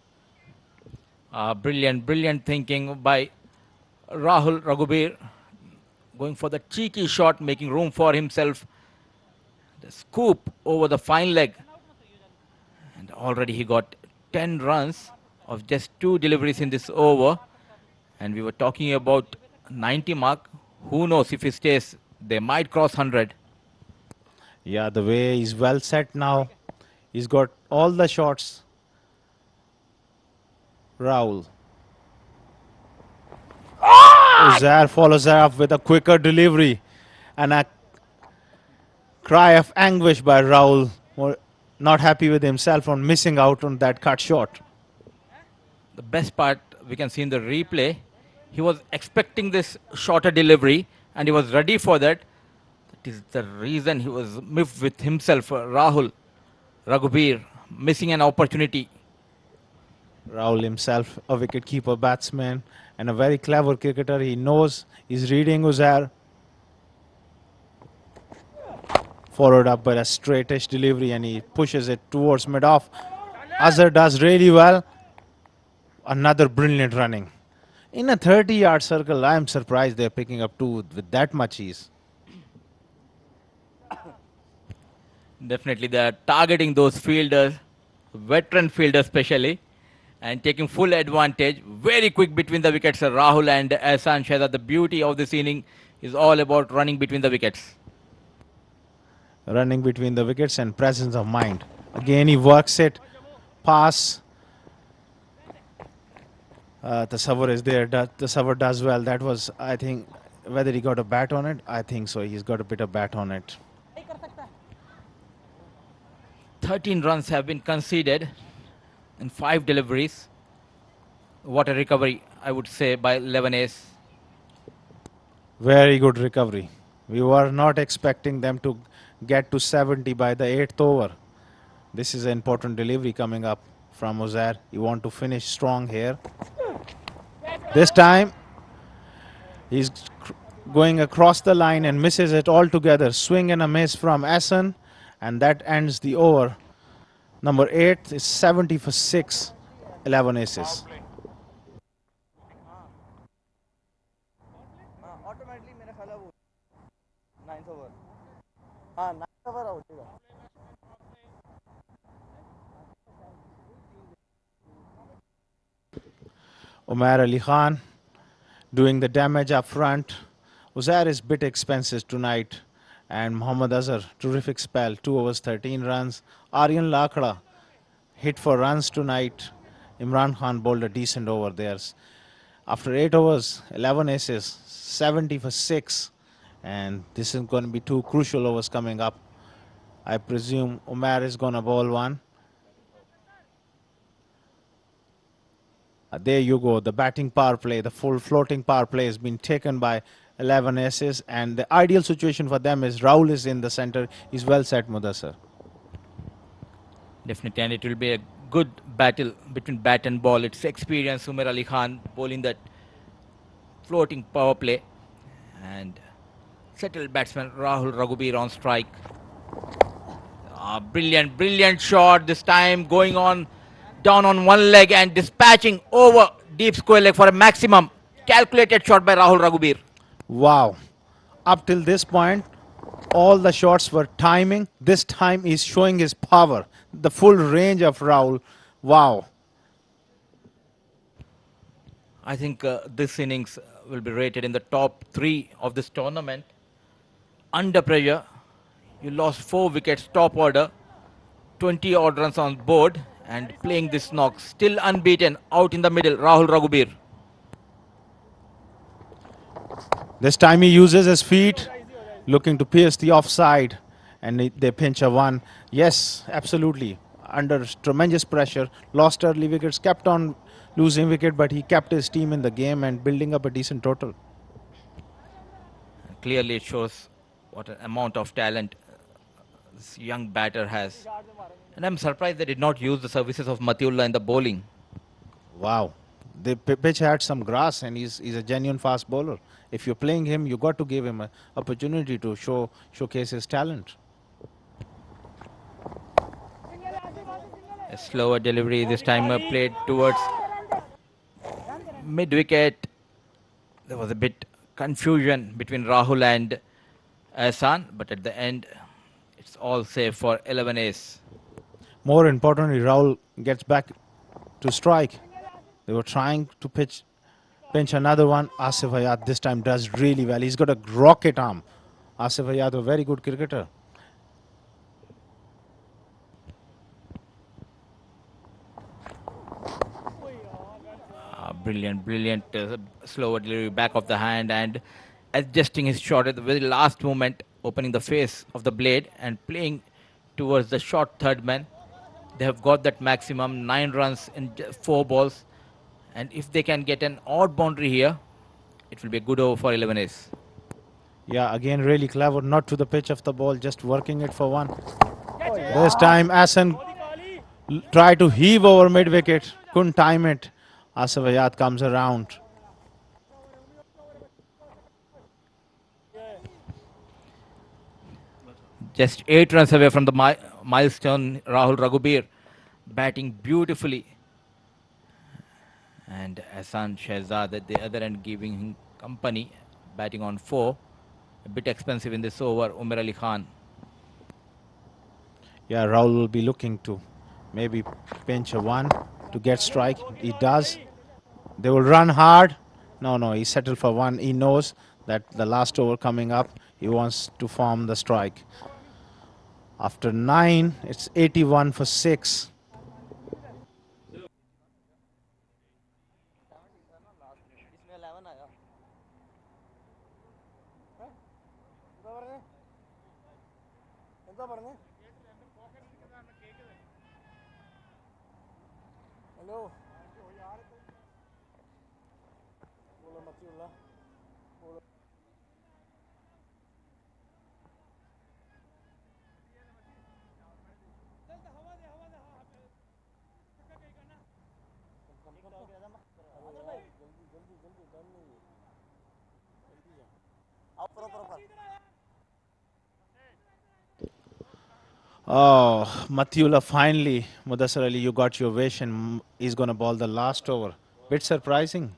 Brilliant thinking by Rahul Raghubir, going for the cheeky shot, making room for himself. The scoop over the fine leg. And already he got 10 runs of just 2 deliveries in this over. And we were talking about 90 mark. Who knows, if he stays, they might cross 100. Yeah, the way he's well set now. He's got all the shots. Rahul. Uzair follows that up with a quicker delivery and a cry of anguish by Rahul. Not happy with himself on missing out on that cut shot. The best part we can see in the replay, he was expecting this shorter delivery and he was ready for that. That is the reason he was miffed with himself, Rahul Raghubir, missing an opportunity. Rahul himself, a wicket-keeper batsman and a very clever cricketer. He knows he's reading Uzair. Followed up by a straightish delivery and he pushes it towards mid-off. Azhar does really well. Another brilliant running. In a 30-yard circle, I am surprised they're picking up 2 with that much ease. Definitely they are targeting those fielders, veteran fielders especially, and taking full advantage. Very quick between the wickets, Rahul and Ehsan Shahzad. The beauty of this inning is all about running between the wickets. Running between the wickets and presence of mind. Again, he works it. Pass. Tasawwur is there. Tasawwur does well. That was, I think, whether he got a bat on it. I think so. He's got a bit of bat on it. 13 runs have been conceded in 5 deliveries. What a recovery, I would say, by 11 ace. Very good recovery. We were not expecting them to get to 70 by the 8th over. This is an important delivery coming up from Uzair. You want to finish strong here. This time, he's going across the line and misses it altogether. Swing and a miss from Ehsan, and that ends the over. Number 8 is 70 for 6, 11 aces. Umar Ali Khan doing the damage up front. Uzair is bit expensive tonight. And Mohammad Azhar, terrific spell, 2 overs, 13 runs. Aryan Lakra hit for runs tonight. Imran Khan bowled a decent over there. After 8 overs, 11 aces, 70 for 6. And this is going to be 2 crucial overs coming up. I presume Umar is going to bowl one. There you go, the batting power play, the full floating power play has been taken by 11 aces, and the ideal situation for them is Rahul is in the center. He's well set, Mudassar. Definitely, and it will be a good battle between bat and ball. It's experienced Umar Ali Khan bowling that floating power play, and Settled batsman Rahul Raghubir on strike. Brilliant, brilliant shot this time, going on down on one leg and dispatching over deep square leg for a maximum. Calculated shot by Rahul Raghubir. Wow. Up till this point, all the shots were timing. This time he's showing his power, the full range of Rahul. Wow. I think this innings will be rated in the top 3 of this tournament. Under pressure, you lost 4 wickets, top order, 20 odd runs on board, and playing this knock, still unbeaten, out in the middle, Rahul Raghubir. This time he uses his feet, looking to pierce the offside, and they pinch a one. Yes, absolutely. Under tremendous pressure, lost early wickets, kept on losing wicket, but he kept his team in the game and building up a decent total. Clearly, it shows what an amount of talent this young batter has. And I'm surprised they did not use the services of Matiullah in the bowling. Wow. The pitch had some grass, and he's a genuine fast bowler. If you're playing him, you got to give him an opportunity to showcase his talent. A slower delivery this time played towards mid-wicket. There was a bit confusion between Rahul and Ahsan, but at the end, it's all safe for 11 ace. More importantly, Rahul gets back to strike. They were trying to pinch another one. Asif Hayat this time does really well. He's got a rocket arm. Asif Hayat, a very good cricketer. Brilliant, brilliant slower delivery back of the hand and adjusting his shot at the very last moment, opening the face of the blade and playing towards the short third man. They have got that maximum 9 runs in 4 balls, and if they can get an odd boundary here, it will be a good over for 11 ace. Yeah, again really clever, not to the pitch of the ball, just working it for one. This time Ahsan tried to heave over mid wicket, couldn't time it. Asif Hayat comes around. Just 8 runs away from the milestone, Rahul Raghubir batting beautifully. And Ahsan Shehzad at the other end giving him company, batting on 4. A bit expensive in this over, Umar Ali Khan. Yeah, Rahul will be looking to maybe pinch a one to get strike. He does. They will run hard. No, he settled for one. He knows that the last over coming up, he wants to form the strike. After 9, it's 81 for 6. Oh, Matiullah, finally, Mudassar Ali, you got your wish, and he's going to ball the last over. Bit surprising.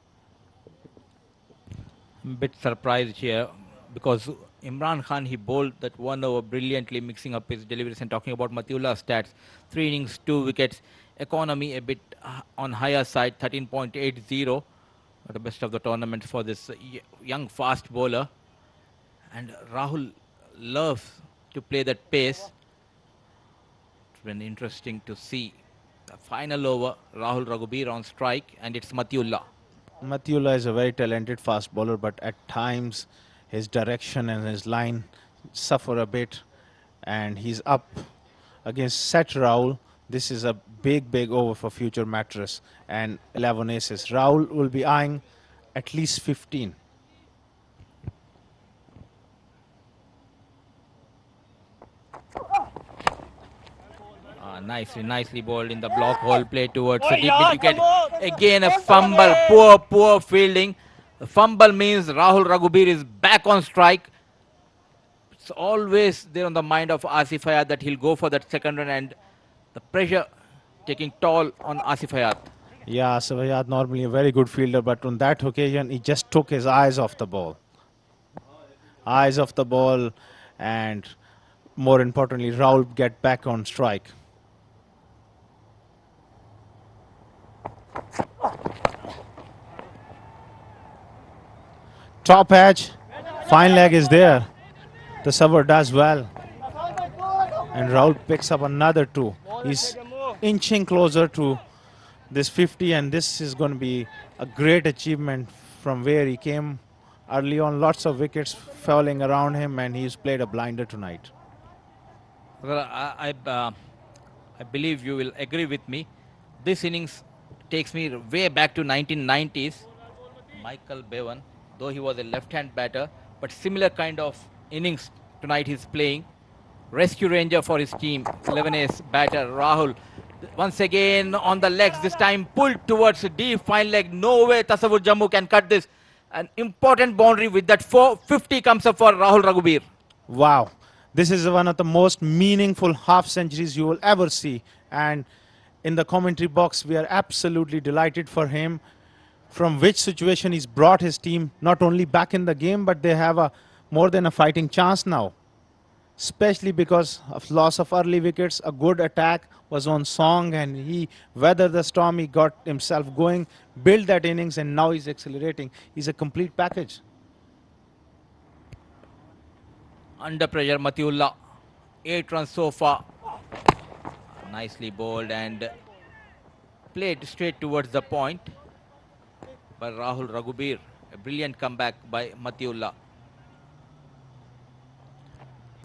Bit surprised here because Imran Khan, he bowled that 1 over brilliantly, mixing up his deliveries and talking about Matiullah's stats. 3 innings, 2 wickets, economy a bit on higher side, 13.80. The best of the tournament for this young fast bowler. And Rahul loves to play that pace. It's been interesting to see. The final over, Rahul Raghubir on strike, and it's Matiullah. Matiullah is a very talented fast bowler, but at times his direction and his line suffer a bit, and he's up against Set Rahul. This is a big over for future Mattress and 11 aces. Rahul will be eyeing at least 15. Nicely bowled in the block hole, play towards the deep wicket. Again a fumble, poor fielding. The fumble means Rahul Raghubir is back on strike. It's always there on the mind of Asif Hayat that he'll go for that second run, and the pressure taking toll on Asif Hayat. Yeah, Savayat normally a very good fielder, but on that occasion he just took his eyes off the ball. Eyes off the ball, and more importantly, Rahul get back on strike. Top edge, fine leg is there. The server does well, and Rahul picks up another two. He's inching closer to this 50, and this is going to be a great achievement from where he came early on. Lots of wickets falling around him, and he's played a blinder tonight. Well, I believe you will agree with me. This innings takes me way back to 1990s. Michael Bevan, though he was a left-hand batter, but similar kind of innings tonight he's playing. Rescue ranger for his team, 11 ace batter Rahul. Once again on the legs, this time pulled towards deep fine leg. No way Tasavvur Jammu can cut this. An important boundary with that 450 comes up for Rahul Raghubir. Wow, this is one of the most meaningful half centuries you will ever see, and in the commentary box we are absolutely delighted for him, from which situation he's brought his team not only back in the game, but they have a more than a fighting chance now, especially because of loss of early wickets. A good attack was on song, and he weathered the storm. He got himself going, built that innings, and now he's accelerating. He's a complete package. Under pressure, Matiullah. 8 runs so far. Nicely bowled and played straight towards the point by Rahul Raghubir. A brilliant comeback by Matiullah.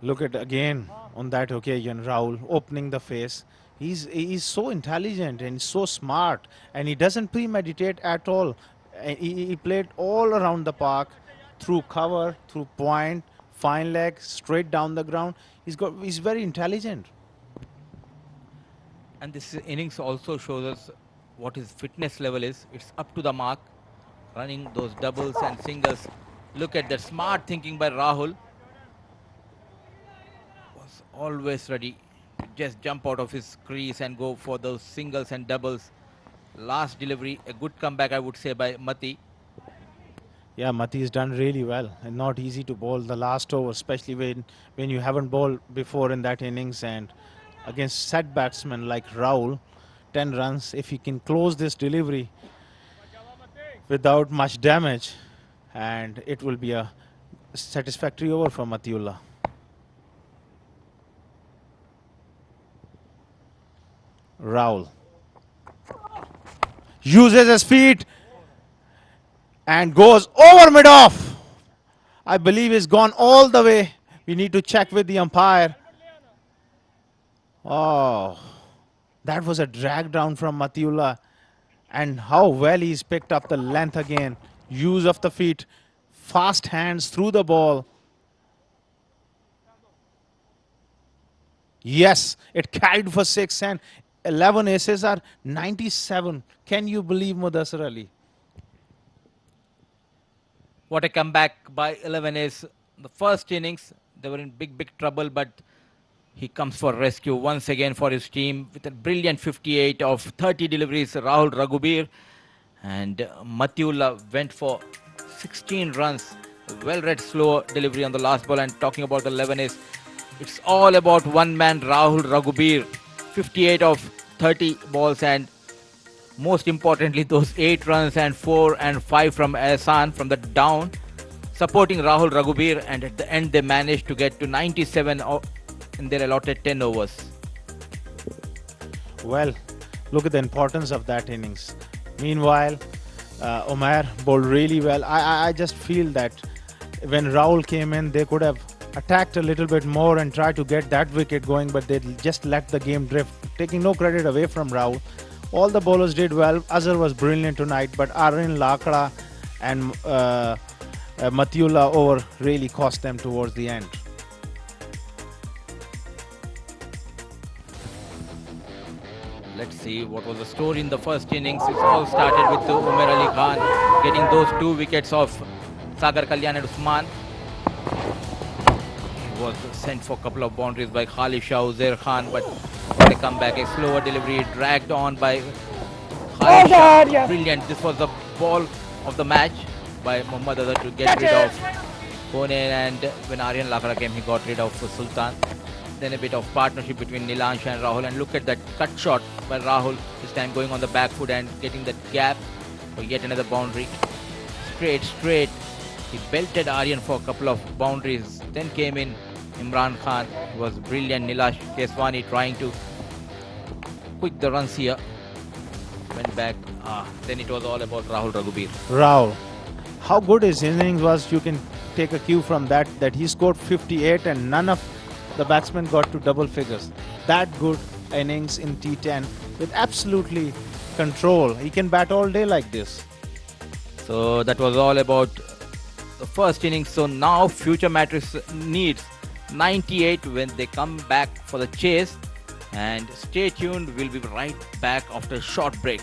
Look at again on that occasion, Rahul opening the face. He's so intelligent and so smart, and he doesn't premeditate at all. He played all around the park, through cover, through point, fine leg, straight down the ground. He's very intelligent. And this innings also shows us what his fitness level is. It's up to the mark, running those doubles and singles. Look at that smart thinking by Rahul. Was always ready to just jump out of his crease and go for those singles and doubles. Last delivery, a good comeback, I would say, by Mati. Yeah, Mati's done really well, and not easy to bowl the last over, especially when you haven't bowled before in that innings, and against set batsmen like Rahul. 10 runs, if he can close this delivery without much damage, and it will be a satisfactory over for Matiullah. Rahul uses his feet and goes over mid-off. I believe he's gone all the way. We need to check with the umpire. Oh, that was a drag down from Matiullah, and how well he's picked up the length again. Use of the feet, fast hands through the ball. Yes, it carried for 6, and 11 aces are 97. Can you believe Mudassir Ali? What a comeback by 11 is the first innings. They were in big trouble, but he comes for rescue once again for his team with a brilliant 58 of 30 deliveries. Rahul Raghubir and Matiullah went for 16 runs. Well-read slow delivery on the last ball. And talking about the 11 is, it's all about one man, Rahul Raghubir. 58 of 30 balls, and most importantly those 8 runs and 4 and 5 from Ehsan from the down, supporting Rahul Raghubir, and at the end they managed to get to 97 in their allotted 10 overs. Well, look at the importance of that innings. Meanwhile, Umair bowled really well. I just feel that when Rahul came in, they could have attacked a little bit more and tried to get that wicket going, but they just let the game drift, taking no credit away from Rahul. All the bowlers did well. Azhar was brilliant tonight, but Aryan Lakra and Matiullah over really cost them towards the end. Let's see what was the story in the first innings. It all started with Umar Ali Khan getting those 2 wickets of Sagar Kalyan and Usman. was sent for a couple of boundaries by Khalid Shah Uzair Khan, but what a comeback, a slower delivery dragged on by Khalid Shah. Brilliant. This was the ball of the match by Muhammad Azhar to get rid of Kone, and when Aryan Lakra came, he got rid of Sultan. Then a bit of partnership between Nilansh and Rahul, and look at that cut shot by Rahul, this time going on the back foot and getting that gap for yet another boundary. Straight. He belted Aryan for a couple of boundaries. Then came in Imran Khan. It was brilliant. Nilash Keswani trying to quick the runs here. Went back. Then it was all about Rahul Raghubir. Rahul, how good his innings was, you can take a cue from that he scored 58 and none of the batsmen got to double figures. That good innings in T10 with absolutely control. He can bat all day like this. So that was all about the first innings. So now Future Mattress needs 98 when they come back for the chase. And stay tuned, we'll be right back after a short break.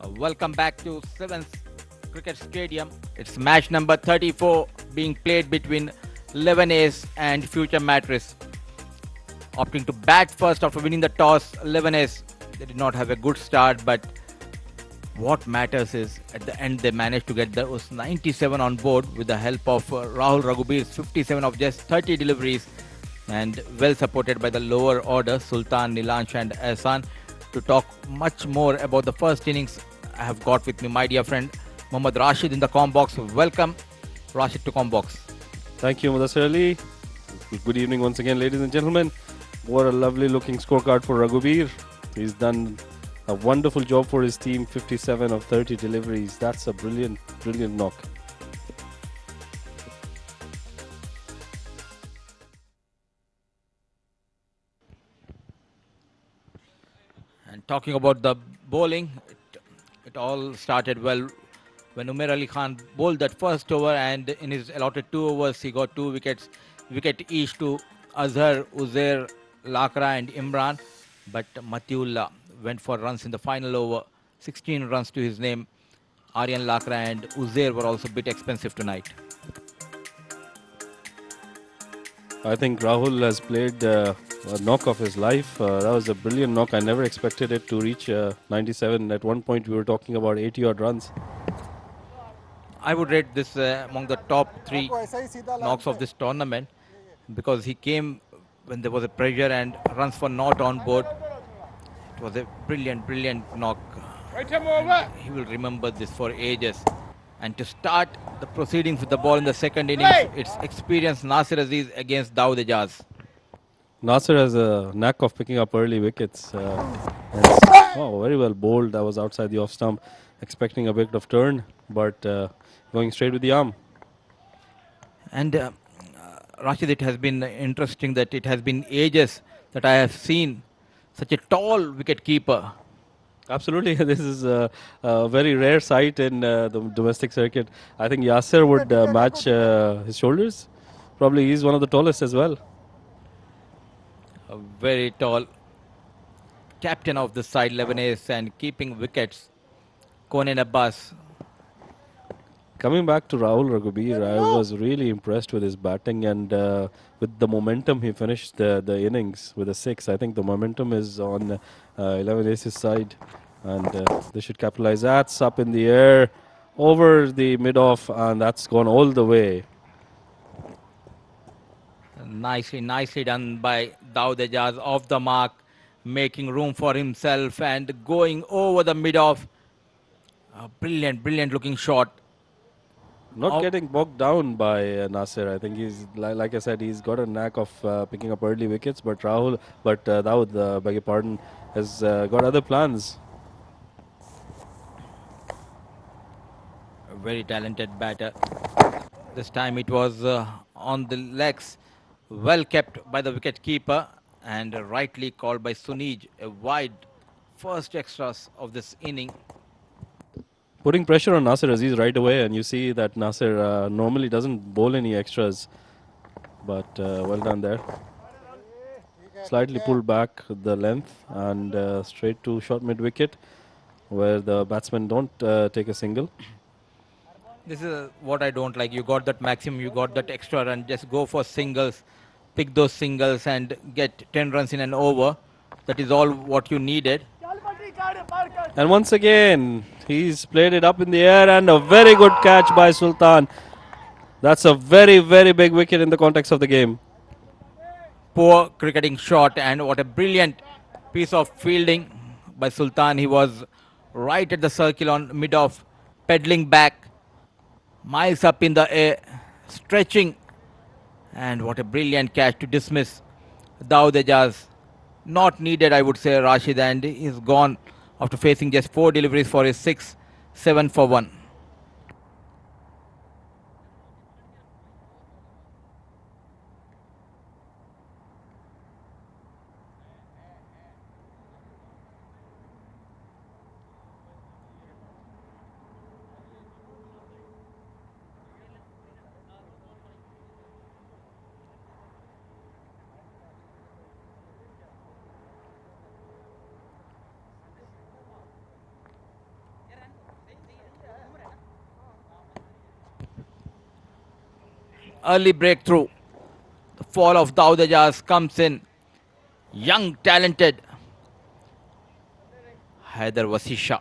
Welcome back to 7th Cricket Stadium. It's match number 34 being played between 11 Ace and Future Mattress. Opting to bat first after winning the toss, 11 Ace. They did not have a good start, but what matters is at the end they managed to get those 97 on board with the help of Rahul Raghubir's 57 of just 30 deliveries, and well supported by the lower order Sultan, Nilansh and Ehsan. To talk much more about the first innings, I have got with me my dear friend Mohammad Rashid in the Combox. Welcome Rashid to Combox. Thank you, Mudassir Ali. Good evening once again, ladies and gentlemen. What a lovely looking scorecard for Raghubir. He's done a wonderful job for his team, 57 of 30 deliveries. That's a brilliant knock. And talking about the bowling, it all started well when Umair Ali Khan bowled that first over, and in his allotted 2 overs he got 2 wickets, wicket each to Azhar, Uzair, Lakra and Imran. But Matiullah went for runs in the final over, 16 runs to his name. Aryan Lakra and Uzair were also a bit expensive tonight. I think Rahul has played a knock of his life. That was a brilliant knock. I never expected it to reach 97. At one point we were talking about 80 odd runs. I would rate this among the top 3 knocks of this tournament, because he came when there was a pressure and runs were not on board. It was a brilliant knock. And he will remember this for ages. And to start the proceedings with the ball in the second innings, it's experienced Nasir Aziz against Dawood Ejaz. Nasir has a knack of picking up early wickets. Very well bowled. That was outside the off stump, expecting a bit of turn, but going straight with the arm. And Rashid, it has been interesting that it has been ages that I have seen such a tall wicket keeper. Absolutely, this is a very rare sight in the domestic circuit. I think Yasser would match his shoulders. Probably he's one of the tallest as well. A very tall captain of the side, 11 Ace, and keeping wickets, Konen Abbas. Coming back to Rahul Raghubir, I was really impressed with his batting and with the momentum he finished the innings with a 6. I think the momentum is on 11 Ace's side, and they should capitalize. That's up in the air over the mid-off, and that's gone all the way. Nicely done by Dawood Ejaz, off the mark, making room for himself and going over the mid-off. A brilliant looking shot. Not getting bogged down by Nasir. I think he's, like I said, he's got a knack of picking up early wickets. But Dawood, beg your pardon, has got other plans. A very talented batter. This time it was on the legs, well kept by the wicket keeper and rightly called by Sunij. A wide first extras of this inning. Putting pressure on Nasir Aziz right away, and you see that Nasir normally doesn't bowl any extras, but well done there. Slightly pulled back the length and straight to short mid wicket, where the batsmen don't take a single. This is what I don't like. You got that maximum, you got that extra run, just go for singles, pick those singles and get 10 runs in an over. That is all what you needed. And once again, he's played it up in the air, and a very good catch by Sultan. That's a very big wicket in the context of the game. Poor cricketing shot, and what a brilliant piece of fielding by Sultan. He was right at the circle on mid-off, pedaling back, miles up in the air, stretching, and what a brilliant catch to dismiss Dawood Ejaz. Not needed, I would say, Rashid, and he's gone after facing just 4 deliveries for his 6, 7 for 1. early breakthrough. The fall of Dawood Ejaz comes in. Young, talented Haider Wasisha.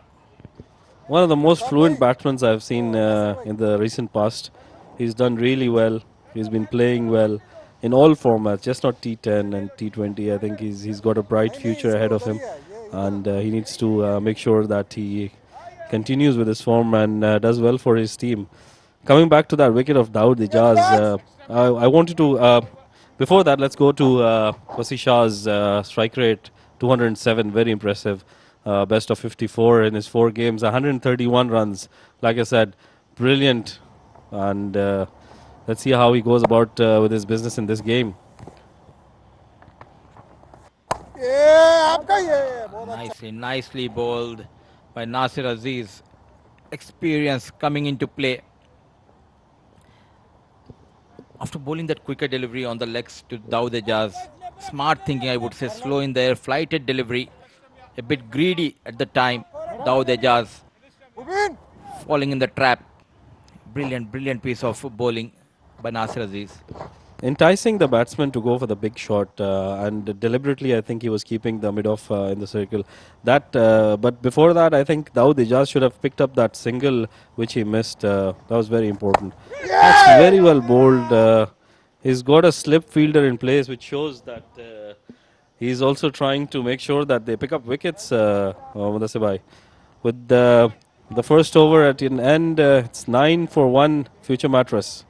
One of the most fluent batsmen I've seen in the recent past. He's done really well. He's been playing well in all formats, just not T10 and T20. I think he's got a bright future ahead of him, and he needs to make sure that he continues with his form and does well for his team. Coming back to that wicket of Dawood Ijaz, I wanted to. Before that, let's go to Wasi Shah's strike rate, 207, very impressive. Best of 54 in his 4 games, 131 runs. Like I said, brilliant. And let's see how he goes about with his business in this game. Nicely bowled by Nasir Aziz. Experience coming into play. After bowling that quicker delivery on the legs to Dawood Ejaz, smart thinking, I would say, slow in there, flighted delivery, a bit greedy at the time. Dawood Ejaz falling in the trap. Brilliant piece of bowling by Nasir Aziz. Enticing the batsman to go for the big shot, and deliberately, I think he was keeping the mid off in the circle. But before that, I think Dawood Ijaz should have picked up that single which he missed. That was very important. That's very well bowled. He's got a slip fielder in place, which shows that he's also trying to make sure that they pick up wickets. Mudasibai. With the first over at an end, it's 9 for 1. Future Mattress.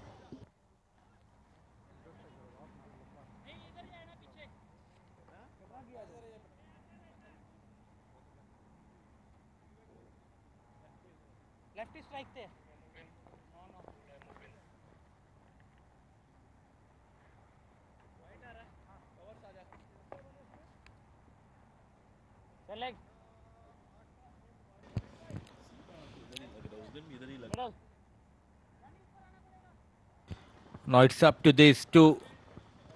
Now it's up to these two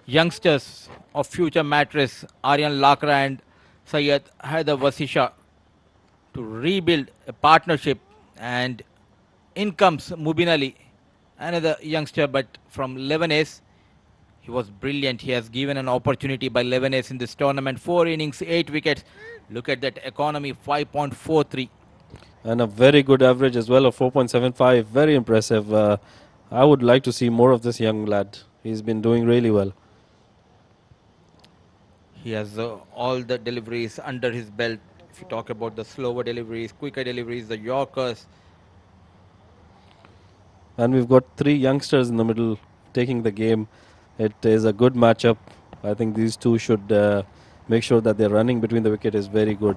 youngsters of future Mattress, Aryan Lakra and Syed Haider Wasisha, to rebuild a partnership. And in comes Mubin Ali, another youngster but from 11S. He was brilliant. He has given an opportunity by 11S in this tournament. 4 innings, 8 wickets. Look at that economy, 5.43. And a very good average as well of 4.75. Very impressive. I would like to see more of this young lad. He's been doing really well. He has all the deliveries under his belt. If you talk about the slower deliveries, quicker deliveries, the Yorkers. And we've got 3 youngsters in the middle taking the game. It is a good matchup. I think these two should make sure that their running between the wicket is very good.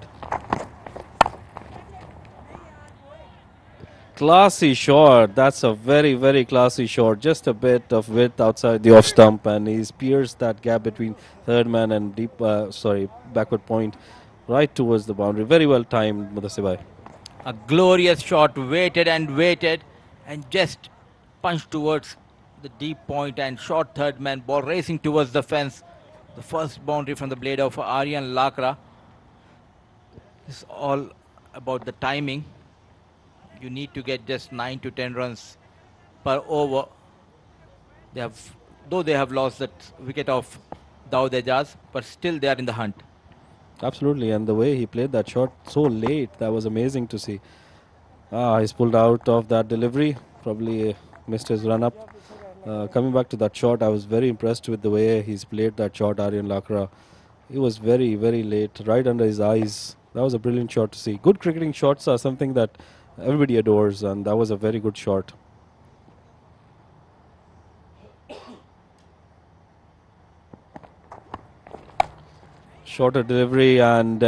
Classy shot. That's a very, very classy shot. Just a bit of width outside the off stump, and he's pierced that gap between third man and backward point right towards the boundary. Very well timed, Mudasibai. A glorious shot, waited and just punched towards the deep point and short third man, ball racing towards the fence. The first boundary from the blade of Aryan Lakra. It's all about the timing. You need to get just 9 to 10 runs per over. Though they have lost that wicket of Dawood Ejaz, but still they are in the hunt. Absolutely, and the way he played that shot so late, that was amazing to see. He's pulled out of that delivery, probably missed his run up. Coming back to that shot, I was very impressed with the way he's played that shot, Aryan Lakra. He was very, very late, right under his eyes. That was a brilliant shot to see. Good cricketing shots are something that everybody adores, and that was a very good shot. Shorter delivery, and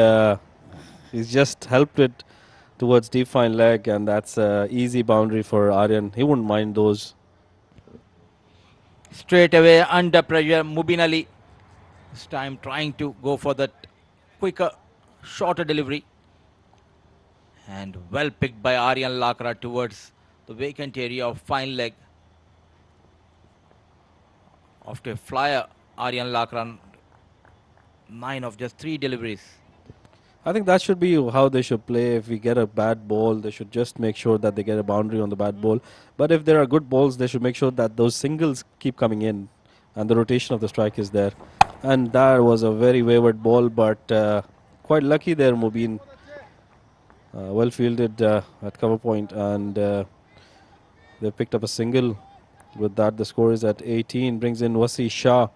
he's just helped it towards deep fine leg, and that's an easy boundary for Aryan. He wouldn't mind those. Straight away under pressure, Mubin Ali this time trying to go for that quicker, shorter delivery. And well picked by Aryan Lakra towards the vacant area of fine leg. After a flyer, Aryan Lakra 9 of just 3 deliveries. I think that should be how they should play. If we get a bad ball, they should just make sure that they get a boundary on the bad ball. But if there are good balls, they should make sure that those singles keep coming in and the rotation of the strike is there. And that was a very wayward ball, but quite lucky there, Mubin. Well fielded at cover point, and they picked up a single. With that, the score is at 18. Brings in Wasi Shah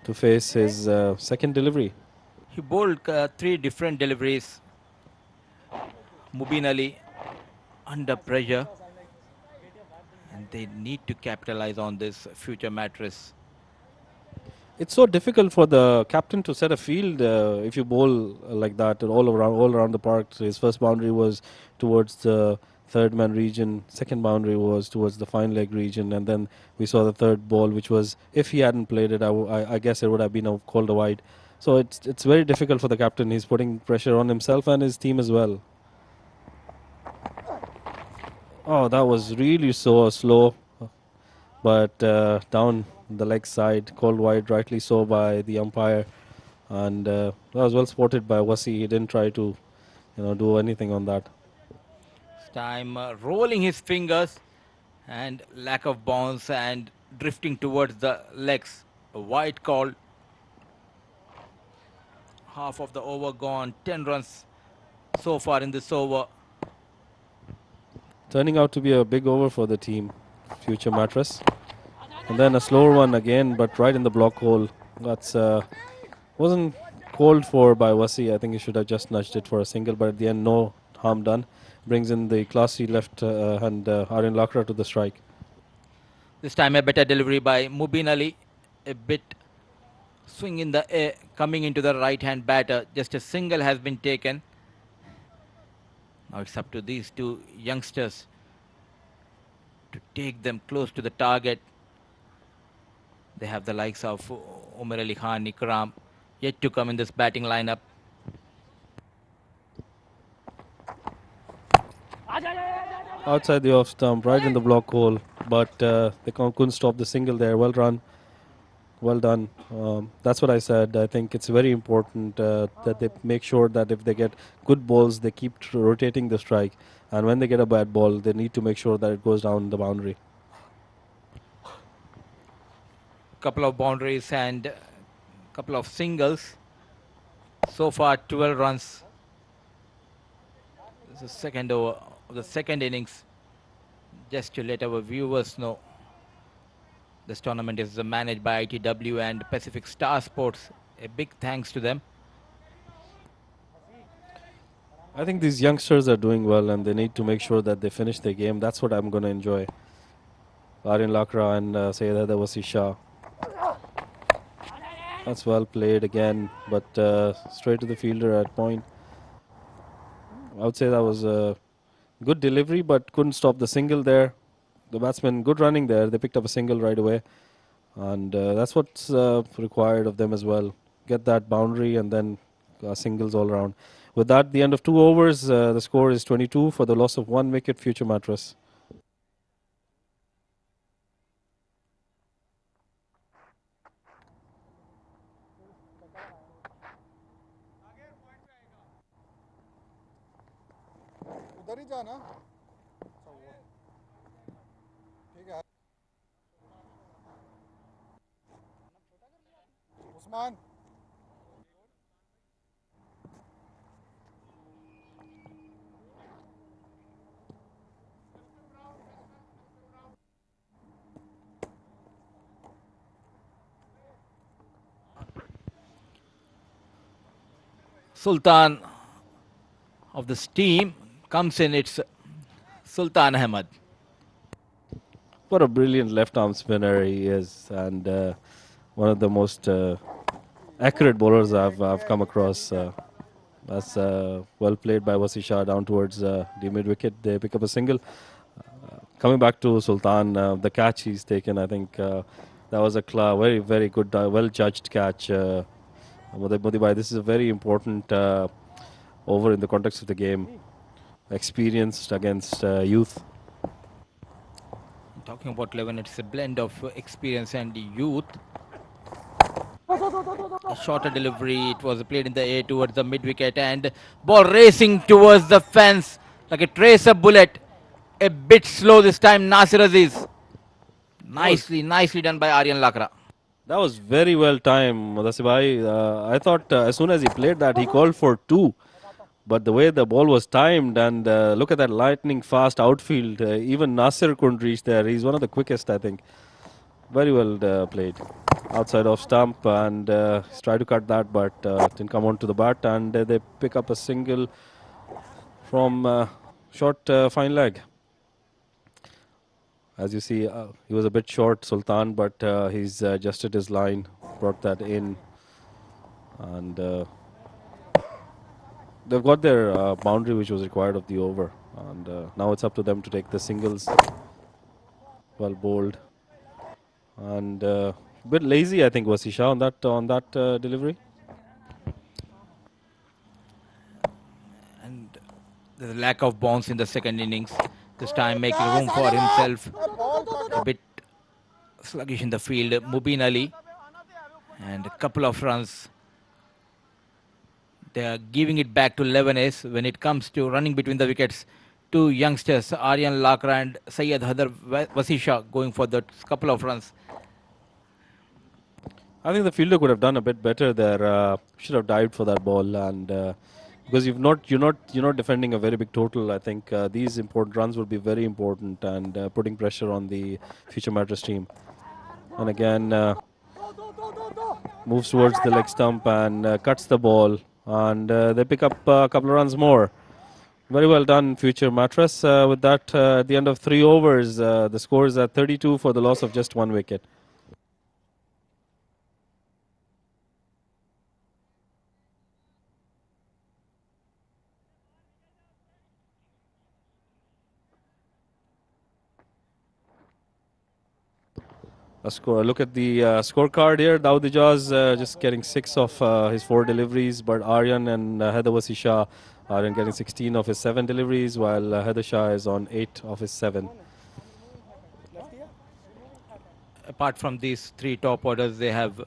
to face his second delivery. He bowled 3 different deliveries. Mubin Ali under pressure, and they need to capitalize on this future mattress. It's so difficult for the captain to set a field if you bowl like that all around the park. So his first boundary was towards the third man region, second boundary was towards the fine leg region, and then we saw the third ball, which was, if he hadn't played it, I guess it would have been called a wide. So it's very difficult for the captain. He's putting pressure on himself and his team as well. Oh, that was really so slow, but down the leg side, called wide, rightly so by the umpire, and that was well spotted by Wasi. He didn't try to, do anything on that. This time rolling his fingers, and lack of bounce and drifting towards the legs. A wide call. Half of the over gone. 10 runs so far in this over. Turning out to be a big over for the team, future Mattress. And then a slower one again, but right in the block hole. That's wasn't called for by Wasi. I think he should have just nudged it for a single, but at the end, no harm done. Brings in the classy left hand Aryan Lakra to the strike. This time a better delivery by Mubin Ali. A bit swing in the air coming into the right hand batter. Just a single has been taken. Now it's up to these two youngsters to take them close to the target. They have the likes of Umar Ali Khan, Ikram yet to come in this batting lineup. Outside the off stump, right in the block hole, but they couldn't stop the single there. Well run, well done. That's what I said. I think it's very important that they make sure that if they get good balls, they keep rotating the strike. And when they get a bad ball, they need to make sure that it goes down the boundary. Couple of boundaries and couple of singles. So far 12 runs. This is second over of the second innings. Just to let our viewers know, this tournament is managed by ITW and Pacific Star Sports. A big thanks to them. I think these youngsters are doing well and they need to make sure that they finish their game. That's what I'm going to enjoy. Aryan Lakra and Sayyid Wasi Shah. That's well played again, but straight to the fielder at point. I would say that was a good delivery, but couldn't stop the single there. The batsmen, good running there. They picked up a single right away. And that's what's required of them as well. Get that boundary and then singles all around. With that, the end of 2 overs, the score is 22 for the loss of 1 wicket, future Mattress. उधर ही जाना ठीक है Usman Sultan of this team comes in. It's Sultan Ahmed. What a brilliant left arm spinner he is, and one of the most accurate bowlers I've come across. That's well played by Wasi Shah down towards the mid wicket. They pick up a single. Coming back to Sultan, the catch he's taken, I think that was a very, very good, well judged catch. Modi, this is a very important over in the context of the game. Experienced against youth. Talking about 11, it's a blend of experience and youth. A shorter delivery. It was played in the air towards the mid wicket and ball racing towards the fence like a tracer bullet. A bit slow this time. Nasir Aziz. Nicely done by Aryan Lakra. That was very well timed, Mudasibhai. I thought as soon as he played that, he called for two. But the way the ball was timed and look at that lightning fast outfield, even Nasir couldn't reach there. He's one of the quickest, I think. Very well played. Outside off stump and he's tried to cut that, but didn't come onto the bat. And they pick up a single from short fine leg. As you see, he was a bit short, Sultan, but he's adjusted his line, brought that in. And they've got their boundary which was required of the over. And now it's up to them to take the singles. Well bowled. And a bit lazy, I think, was Isha on that delivery. And there's a lack of bounce in the second innings. This time making room for himself. A bit sluggish in the field. Mubin Ali. And a couple of runs. They are giving it back to 11s when it comes to running between the wickets. Two youngsters, Aryan Lakra and Syed Hadar Wasisha, going for that couple of runs. I think the fielder could have done a bit better there. Should have dived for that ball, and because you're not defending a very big total. I think these important runs will be very important, and putting pressure on the future Mattress team. And again, moves towards the leg stump and cuts the ball, and they pick up a couple of runs more. Very well done, future Mattress. With that, at the end of 3 overs, the score is at 32 for the loss of just 1 wicket. Look at the scorecard here. Dawood Ijaz just getting 6 of his 4 deliveries, but Aryan and Haider Wasisha, Aryan getting 16 of his 7 deliveries, while Haider Shah is on 8 of his 7. Apart from these 3 top orders, they have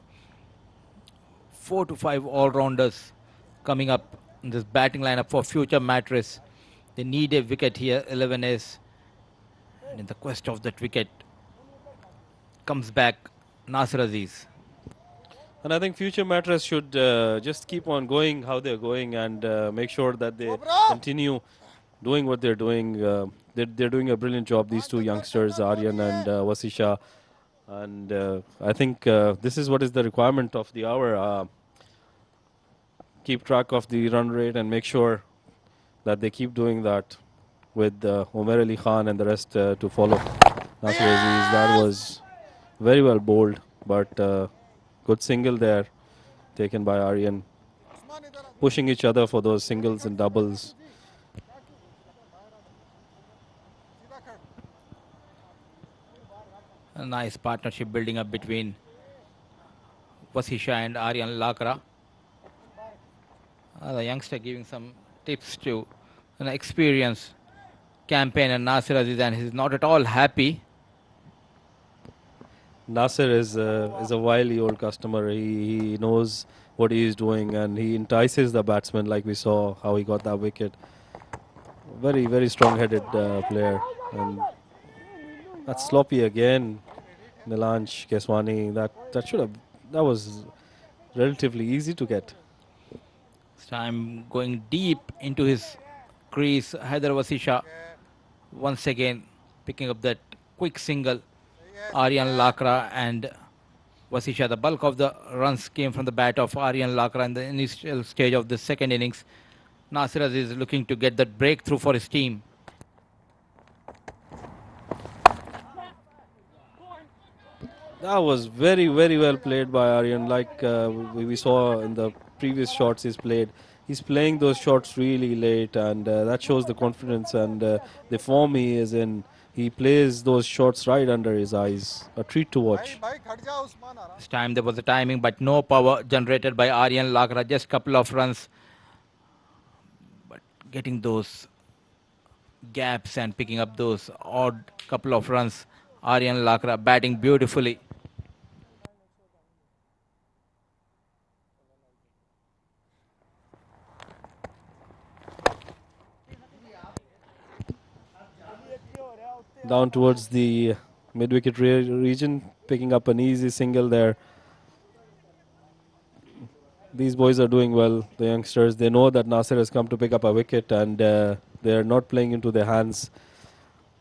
4 to 5 all-rounders coming up in this batting lineup for future Mattress. They need a wicket here, 11s. And in the quest of that wicket comes back Nasir Aziz. And I think future Mattress should just keep on going how they're going and make sure that they continue doing what they're doing. They're doing a brilliant job, these 2 youngsters, Aryan and Wasisha. And I think this is what is the requirement of the hour. Keep track of the run rate and make sure that they keep doing that with Omer Ali Khan and the rest to follow. Nasir Aziz, that was very well bowled, but good single there taken by Aryan. Pushing each other for those singles and doubles. A nice partnership building up between Wasisha and Aryan Lakra. The youngster giving some tips to an experienced campaigner, Nasir Aziz, and he's not at all happy. Nasir is a wily old customer. He knows what he is doing, and he entices the batsman like we saw how he got that wicket. Very, very strong-headed player. And that's sloppy again. Nilansh Keswani. That was relatively easy to get. This time going deep into his crease, Haider Wasisha once again picking up that quick single. Aryan Lakra and Wasisha. The bulk of the runs came from the bat of Aryan Lakra in the initial stage of the second innings. Nasir Aziz is looking to get that breakthrough for his team. That was very, very well played by Aryan. Like we saw in the previous shots he's played. He's playing those shots really late, and that shows the confidence and the form he is in. He plays those shots right under his eyes. A treat to watch. This time there was a timing, but no power generated by Aryan Lakra. Just couple of runs. But getting those gaps and picking up those odd couple of runs. Aryan Lakra batting beautifully. down towards the mid-wicket region, picking up an easy single there. These boys are doing well, the youngsters. They know that Nasir has come to pick up a wicket, and they are not playing into their hands.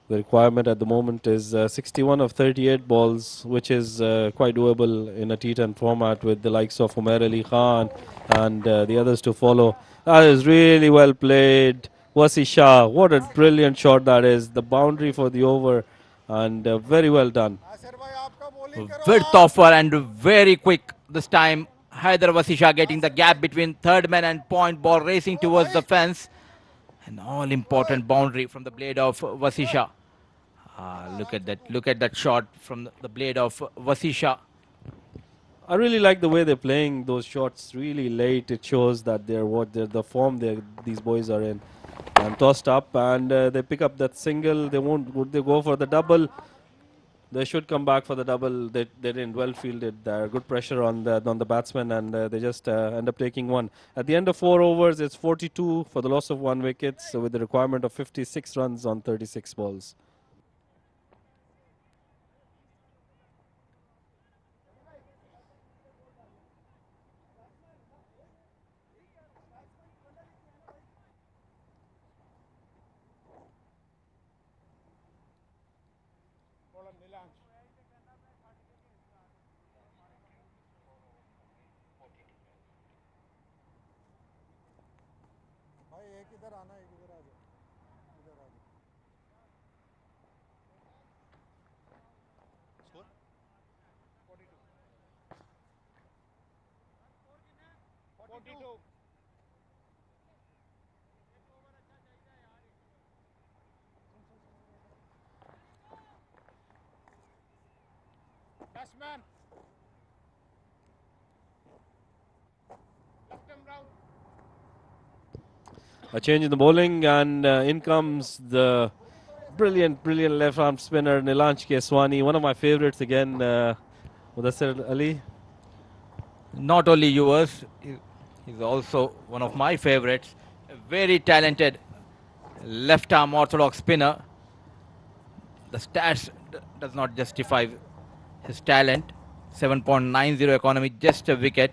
The requirement at the moment is 61 of 38 balls, which is quite doable in a T10 format with the likes of Umair Ali Khan and the others to follow. That is really well played. Wasi Shah, what a brilliant shot that is. The boundary for the over, and very well done. Width offer and very quick this time. Haider Vasisha getting the gap between third man and point, ball racing towards the fence. An all important boundary from the blade of Vasisha. Look at that shot from the blade of Vasisha. I really like the way they're playing those shots really late. It shows that the form these boys are in. And tossed up, and they pick up that single. Would they go for the double? They should come back for the double. They didn't. Well fielded there. Good pressure on the batsman, and they just end up taking one. At the end of 4 overs, it's 42 for the loss of 1 wicket, so with the requirement of 56 runs on 36 balls. A change in the bowling, and in comes the brilliant left arm spinner Nilansh Keswani, one of my favorites again. Mudassir Ali. Not only yours, he's also one of my favorites. A very talented left arm orthodox spinner. The stats does not justify his talent. 7.90 economy, just a wicket.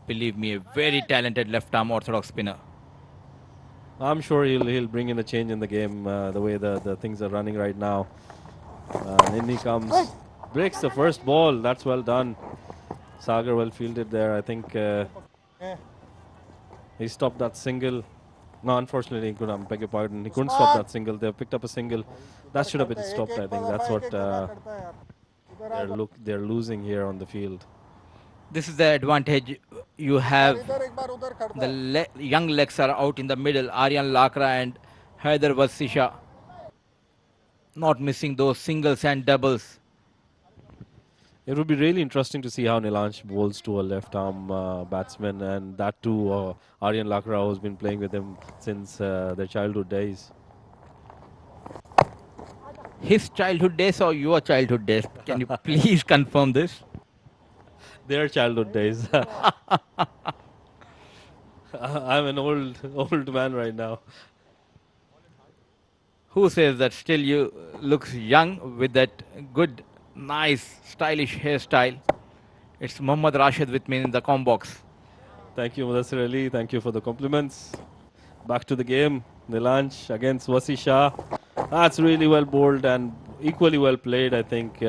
Believe me, a very talented left arm orthodox spinner. I'm sure he'll bring in a change in the game, the way the things are running right now. And in he comes, breaks the first ball. That's well done. Sagar well fielded there. I think he stopped that single. No, unfortunately, he couldn't. Beg your pardon. He couldn't stop that single. They picked up a single. That should have been stopped. I think that's what they're losing here on the field. This is the advantage you have. The young legs are out in the middle. Aryan Lakra and Haider Vasisha not missing those singles and doubles. It would be really interesting to see how Nilansh bowls to a left-arm batsman, and that too Aryan Lakra, who's been playing with him since their childhood days. His childhood days or your childhood days? Can you please confirm this? Their childhood days. I'm an old man right now. Who says that still you looks young with that good, nice, stylish hairstyle? It's Muhammad Rashid with me in the com box. Thank you, Mudassir Ali. Thank you for the compliments. Back to the game. Nilansh against Wasi Shah. That's really well bowled and equally well played, I think.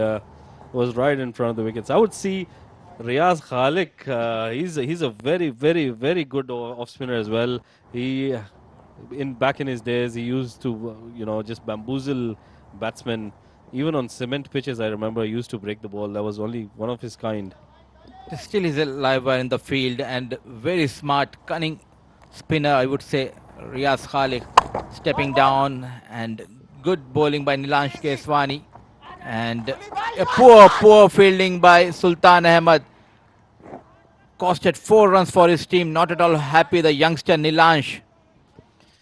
Was right in front of the wickets. I would see Riaz Khalik, he's a very good off spinner as well. Back in his days, he used to just bamboozle batsmen. Even on cement pitches, I remember he used to break the ball. That was only one of his kind. Still is a live in the field and very smart, cunning spinner, I would say. Riaz Khalik stepping down and good bowling by Nilansh Keswani. And a poor fielding by Sultan Ahmed. Costed 4 runs for his team. Not at all happy, the youngster Nilansh.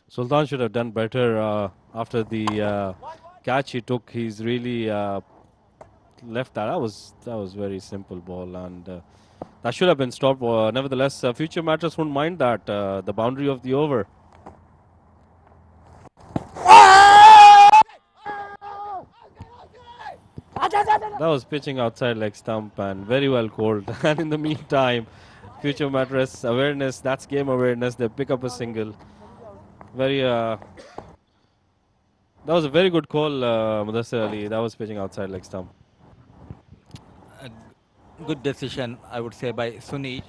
Sultan should have done better after the catch he took. He's really left that. That was very simple ball, and that should have been stopped. Nevertheless, future Mattress won't mind that. The boundary of the over. That was pitching outside leg stump and very well called. And in the meantime, Future Mattress awareness, that's game awareness. They pick up a single. Very, that was a very good call, Mudassir Ali. That was pitching outside leg stump. A good decision, I would say, by Sunij.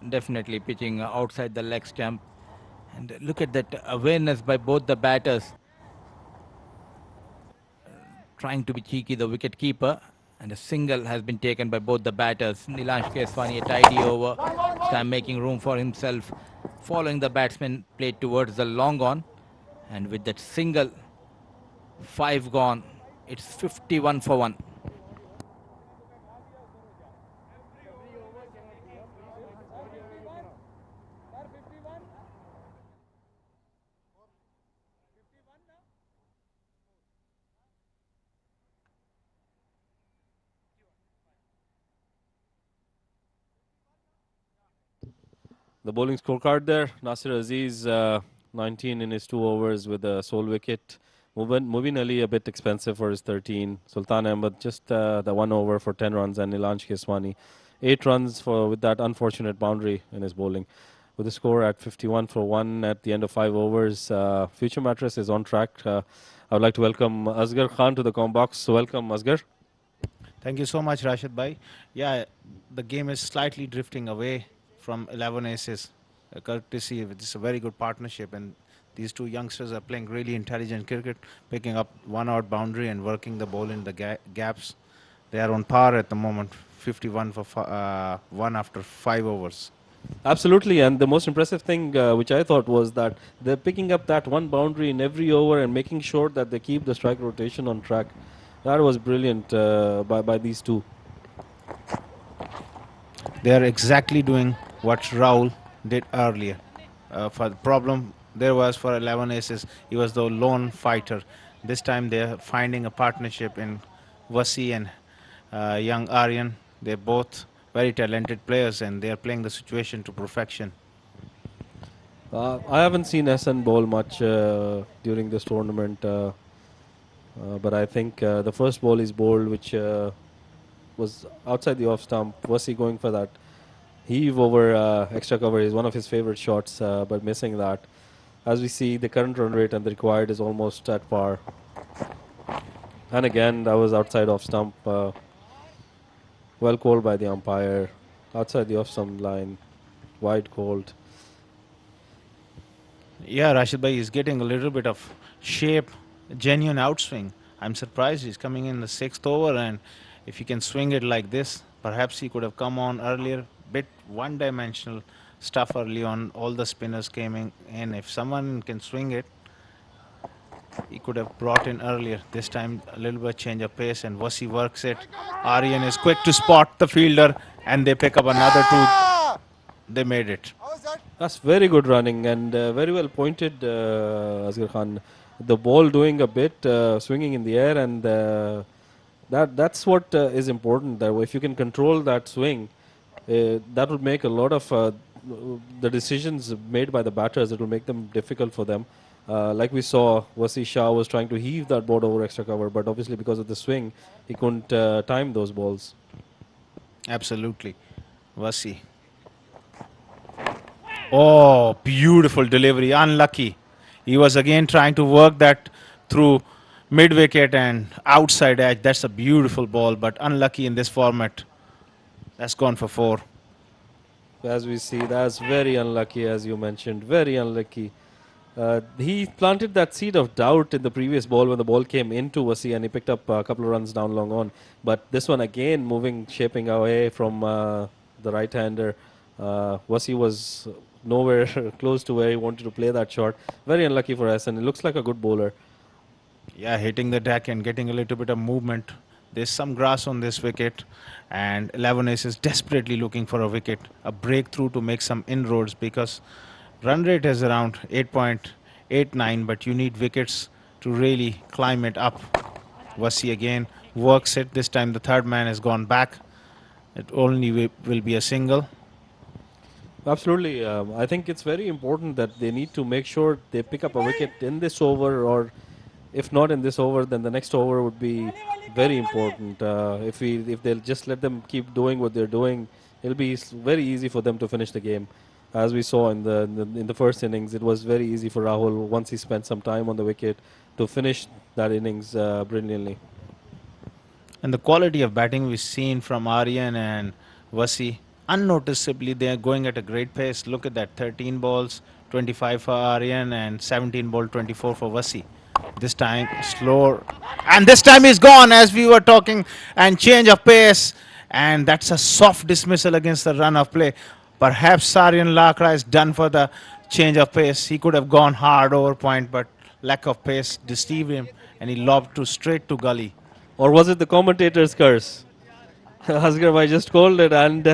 Definitely pitching outside the leg stump. And look at that awareness by both the batters. Trying to be cheeky, the wicket keeper. And a single has been taken by both the batters. Nilansh Keswani, a tidy over. Time making room for himself. Following the batsman, played towards the long on. And with that single, 5 gone. It's 51 for 1. The bowling scorecard there. Nasir Aziz, 19 in his 2 overs with a sole wicket. Mubin Ali a bit expensive for his 13. Sultan Ahmed just the 1 over for 10 runs, and Nilansh Keswani 8 runs for with that unfortunate boundary in his bowling. With the score at 51 for 1 at the end of 5 overs, Future Mattress is on track. I would like to welcome Asghar Khan to the com box. So welcome, Asghar. Thank you so much, Rashid Bhai. Yeah, the game is slightly drifting away from 11 aces. Courtesy, it's a very good partnership, and these two youngsters are playing really intelligent cricket, picking up 1 out boundary and working the ball in the gaps. They are on par at the moment, 51 for 1 after 5 overs. Absolutely, and the most impressive thing which I thought was that they're picking up that 1 boundary in every over and making sure that they keep the strike rotation on track. That was brilliant by these two. They are exactly doing what Rahul did earlier. For the problem there was for 11 aces, he was the lone fighter. This time they are finding a partnership in Wasi and young Aryan. They're both very talented players, and they are playing the situation to perfection. I haven't seen SN bowl much during this tournament, but I think the first ball is bowled, which was outside the off stump. Was he going for that heave over extra cover? Is one of his favorite shots, but missing that. As we see, the current run rate and the required is almost at par. And again, that was outside off stump. Well called by the umpire. Outside the off stump line. Wide called. Yeah, Rashid Bhai is getting a little bit of shape, genuine outswing. I'm surprised he's coming in the 6th over, and if he can swing it like this, perhaps he could have come on earlier. Bit one-dimensional stuff early on. All the spinners came in. If someone can swing it, he could have brought in earlier. This time a little bit change of pace, and Wasi works it. Aryan is quick to spot the fielder, and they pick up another 2. They made it. That's very good running and very well pointed, Asghar Khan. The ball doing a bit, swinging in the air, and that's what is important. That if you can control that swing, that would make a lot of the decisions made by the batters. It will make them difficult for them. Like we saw, Wasi Shah was trying to heave that ball over extra cover, but obviously because of the swing, he couldn't time those balls. Absolutely. Wasi. Oh, beautiful delivery. Unlucky. He was again trying to work that through mid-wicket and outside edge. That's a beautiful ball, but unlucky in this format. That's gone for 4. As we see, that's very unlucky, as you mentioned. Very unlucky. He planted that seed of doubt in the previous ball when the ball came into Wasi and he picked up a couple of runs down long on. But this one again, shaping away from the right-hander. Wasi was nowhere close to where he wanted to play that shot. Very unlucky for us, and it looks like a good bowler. Yeah, hitting the deck and getting a little bit of movement. There's some grass on this wicket, and 11 Ace is desperately looking for a wicket, a breakthrough to make some inroads, because run rate is around 8.89, but you need wickets to really climb it up. Wasi again works it. This time the third man has gone back. It only will be a single. Absolutely. I think it's very important that they need to make sure they pick up a wicket in this over, or if not in this over, then the next over would be very important. If they'll just let them keep doing what they're doing, it'll be very easy for them to finish the game. As we saw in the first innings, it was very easy for Rahul once he spent some time on the wicket to finish that innings brilliantly. And the quality of batting we've seen from Aryan and Vasi, unnoticeably they are going at a great pace. Look at that, 13 balls, 25 for Aryan and 17 ball 24 for Vasi. This time slower, and this time he's gone as we were talking, and change of pace, and that's a soft dismissal against the run of play. Perhaps Aryan Lakra is done for the change of pace. He could have gone hard over point, but lack of pace deceived him, and he lobbed to straight to gully. Or was it the commentator's curse? Asghar bhai just called it, and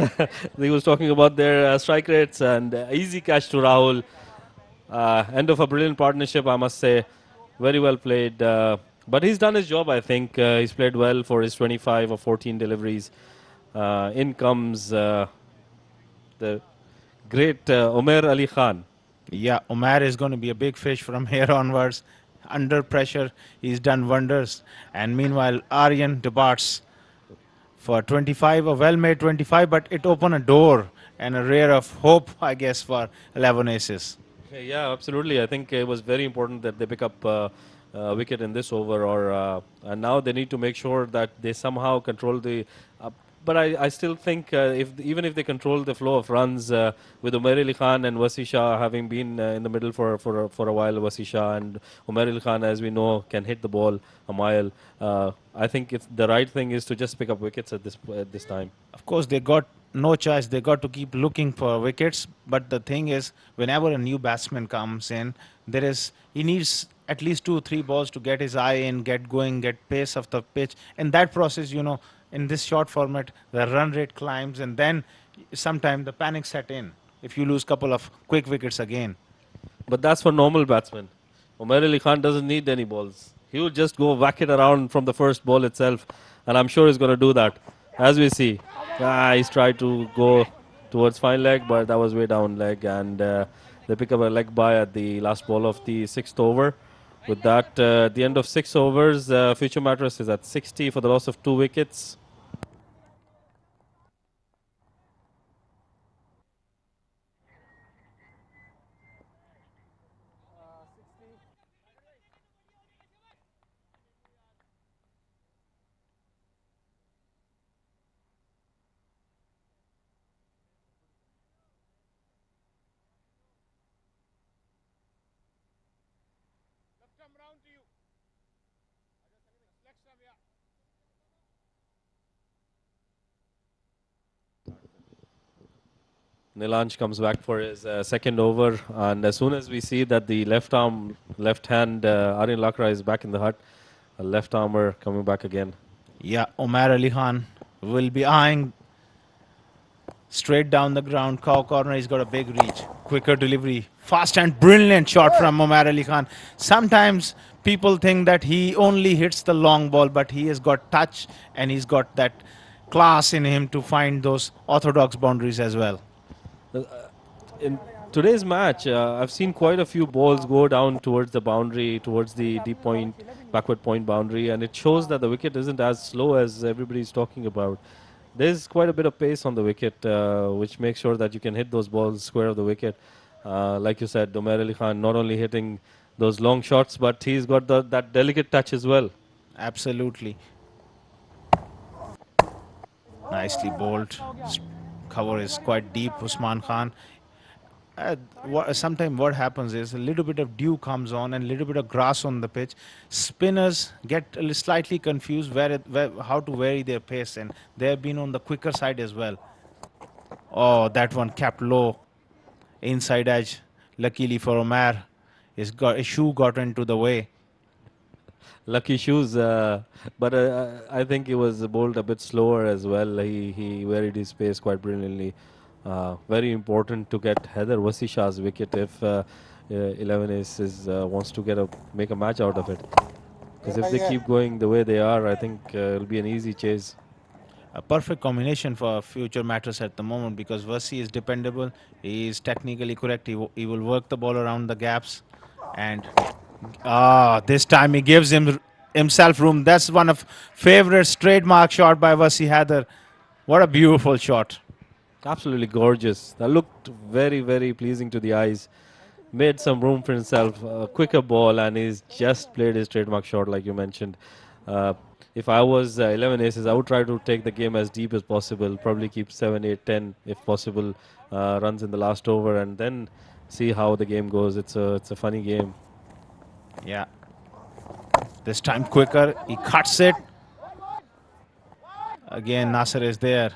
he was talking about their strike rates and easy catch to Rahul. End of a brilliant partnership, I must say. Very well played. But he's done his job, I think. He's played well for his 25 or 14 deliveries. In comes the great Umair Ali Khan. Yeah, Omar is going to be a big fish from here onwards. Under pressure, he's done wonders. And meanwhile, Aryan departs for 25, a well-made 25, but it opened a door and a ray of hope, I guess, for 11 aces. Yeah, absolutely. I think it was very important that they pick up a wicket in this over, and now they need to make sure that they somehow control the. But I still think even if they control the flow of runs with Umair Ali Khan and Wasi Shah having been in the middle for a while, Wasi Shah and Umair Ali Khan, as we know, can hit the ball a mile. I think the right thing is to just pick up wickets at this time. Of course, they got no choice. They got to keep looking for wickets. But the thing is, whenever a new batsman comes in, he needs at least 2 or 3 balls to get his eye in, get going, get pace of the pitch. In that process, in this short format, the run rate climbs, and then sometime the panic set in if you lose couple of quick wickets again. But that's for normal batsmen. Umair Ali Khan doesn't need any balls. He will just go whack it around from the first ball itself, and I'm sure he's going to do that, as we see. He's tried to go towards fine leg, but that was way down leg, and they pick up a leg bye at the last ball of the 6th over. With that, at the end of 6 overs, Future Mattress is at 60 for the loss of 2 wickets. Nilanj comes back for his second over, and as soon as we see that the left hand Aryan Lakra is back in the hut, a left armer coming back again. Yeah, Omar Ali Khan will be eyeing straight down the ground. Cow corner, he's got a big reach. Quicker delivery. Fast and brilliant shot from Omar Ali Khan. Sometimes people think that he only hits the long ball, but he has got touch and he's got that class in him to find those orthodox boundaries as well. In today's match, I've seen quite a few balls go down towards the boundary, towards the deep point, backward point boundary, and it shows that the wicket isn't as slow as everybody's talking about. There's quite a bit of pace on the wicket, which makes sure that you can hit those balls square of the wicket. Like you said, Umair Ali Khan not only hitting those long shots, but he's got that delicate touch as well. Absolutely. Nicely bowled. Cover is quite deep, Usman Khan. Sometimes what happens is a little bit of dew comes on and a little bit of grass on the pitch. Spinners get slightly confused how to vary their pace, and they have been on the quicker side as well. Oh, that one kept low. Inside edge. Luckily for Omar, his shoe got into the way. Lucky shoes, but I think he was bowled a bit slower as well. He varied his pace quite brilliantly. Very important to get Heather Wasishah's wicket if 11 Aces wants to make a match out of it. Because if they keep going the way they are, I think it'll be an easy chase. A perfect combination for Future Mattress at the moment, because Vasi is dependable, he is technically correct, he will work the ball around the gaps, and This time he gives himself room. That's one of favorite trademark shot by Wasi Haider. What a beautiful shot. Absolutely gorgeous. That looked very, very pleasing to the eyes. Made some room for himself, a quicker ball, and he's just played his trademark shot, like you mentioned. Uh, if I was 11 aces, I would try to take the game as deep as possible, probably keep 7, 8, 10 if possible, runs in the last over, and then see how the game goes. It's a funny game. Yeah. This time quicker. He cuts it. Again, Nasser is there.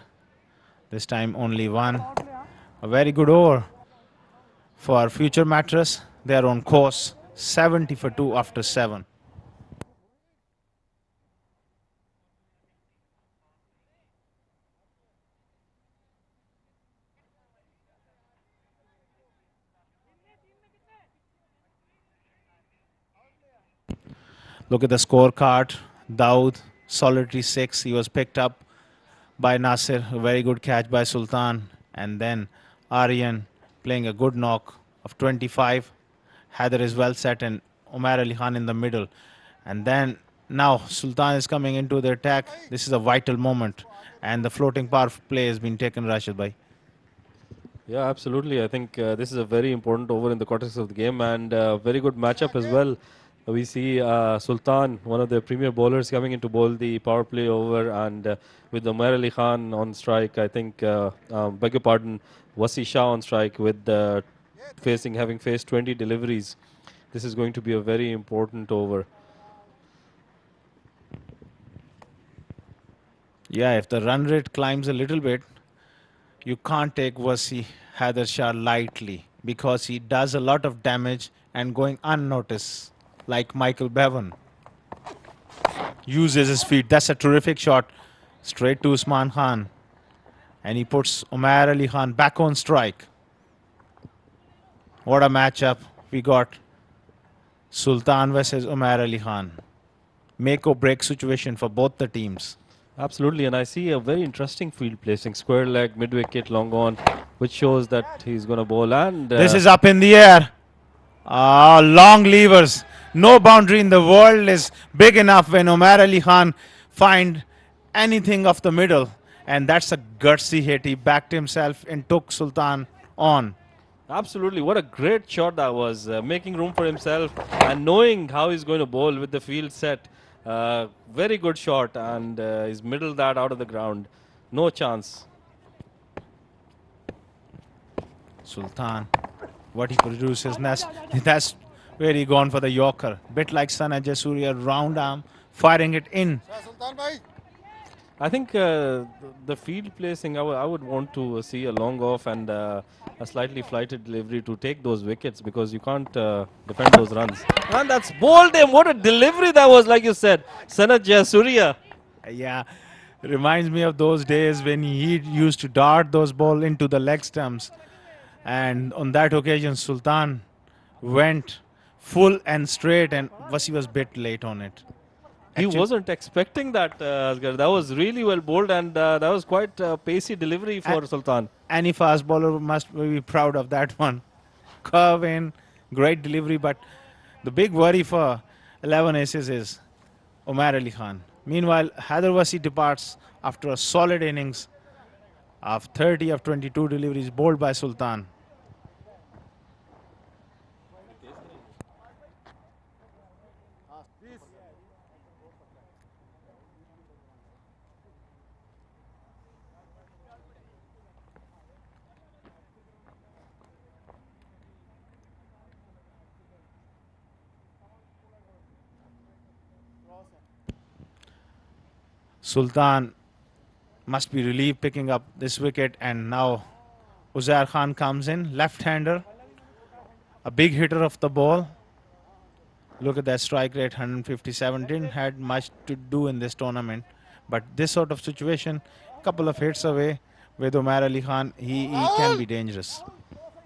This time only one. A very good over for Future Mattress. They are on course. 70 for 2 after 7. Look at the scorecard. Dawood, solitary 6. He was picked up by Nasir. A very good catch by Sultan. And then Aryan playing a good knock of 25. Haider is well set and Omar Ali Khan in the middle. And then now Sultan is coming into the attack. This is a vital moment. And the floating power play has been taken, Rashid Bhai. Yeah, absolutely. I think this is a very important over in the context of the game and very good matchup as well. We see Sultan, one of the premier bowlers, coming in to bowl the power play over, and with Umar Ali Khan on strike, I think, beg your pardon, Wasi Shah on strike with having faced 20 deliveries. This is going to be a very important over. Yeah, if the run rate climbs a little bit, you can't take Wasi Haider Shah lightly because he does a lot of damage and going unnoticed, like Michael Bevan. Uses his feet. That's a terrific shot. Straight to Usman Khan. And he puts Omar Ali Khan back on strike. What a matchup. We got Sultan versus Omar Ali Khan. Make or break situation for both the teams. Absolutely, and I see a very interesting field placing. Square leg, mid wicket, long on, which shows that he's going to bowl. And This is up in the air. Long levers. No boundary in the world is big enough when Omar Ali Khan find anything off the middle. And that's a gutsy hit. He backed himself and took Sultan on. Absolutely, what a great shot that was. Making room for himself and knowing how he's going to bowl with the field set. Very good shot, and he's middled that out of the ground. No chance. Sultan, what he produces, that's where he gone for the Yorker. Bit like Sana Jasuria, round arm, firing it in. I think the field placing, I would want to see a long off and a slightly flighted delivery to take those wickets because you can't defend those runs. And that's bowled him. What a delivery that was, like you said. Sanat Jayasuriya. Yeah, reminds me of those days when he used to dart those ball into the leg stumps. And on that occasion, Sultan went full and straight, and Wasi was bit late on it. He wasn't expecting that, Asghar. That was really well bowled, and that was quite a pacey delivery for Sultan. Any fast bowler must be proud of that one. Curve in, great delivery, but the big worry for 11 aces is Omar Ali Khan. Meanwhile, Haider Wasi departs after a solid innings of 30 of 22 deliveries bowled by Sultan. Sultan must be relieved picking up this wicket, and now Uzair Khan comes in, left-hander, a big hitter of the ball. Look at that strike rate, 157. Didn't had much to do in this tournament, but this sort of situation, couple of hits away with Omar Ali Khan, he can be dangerous.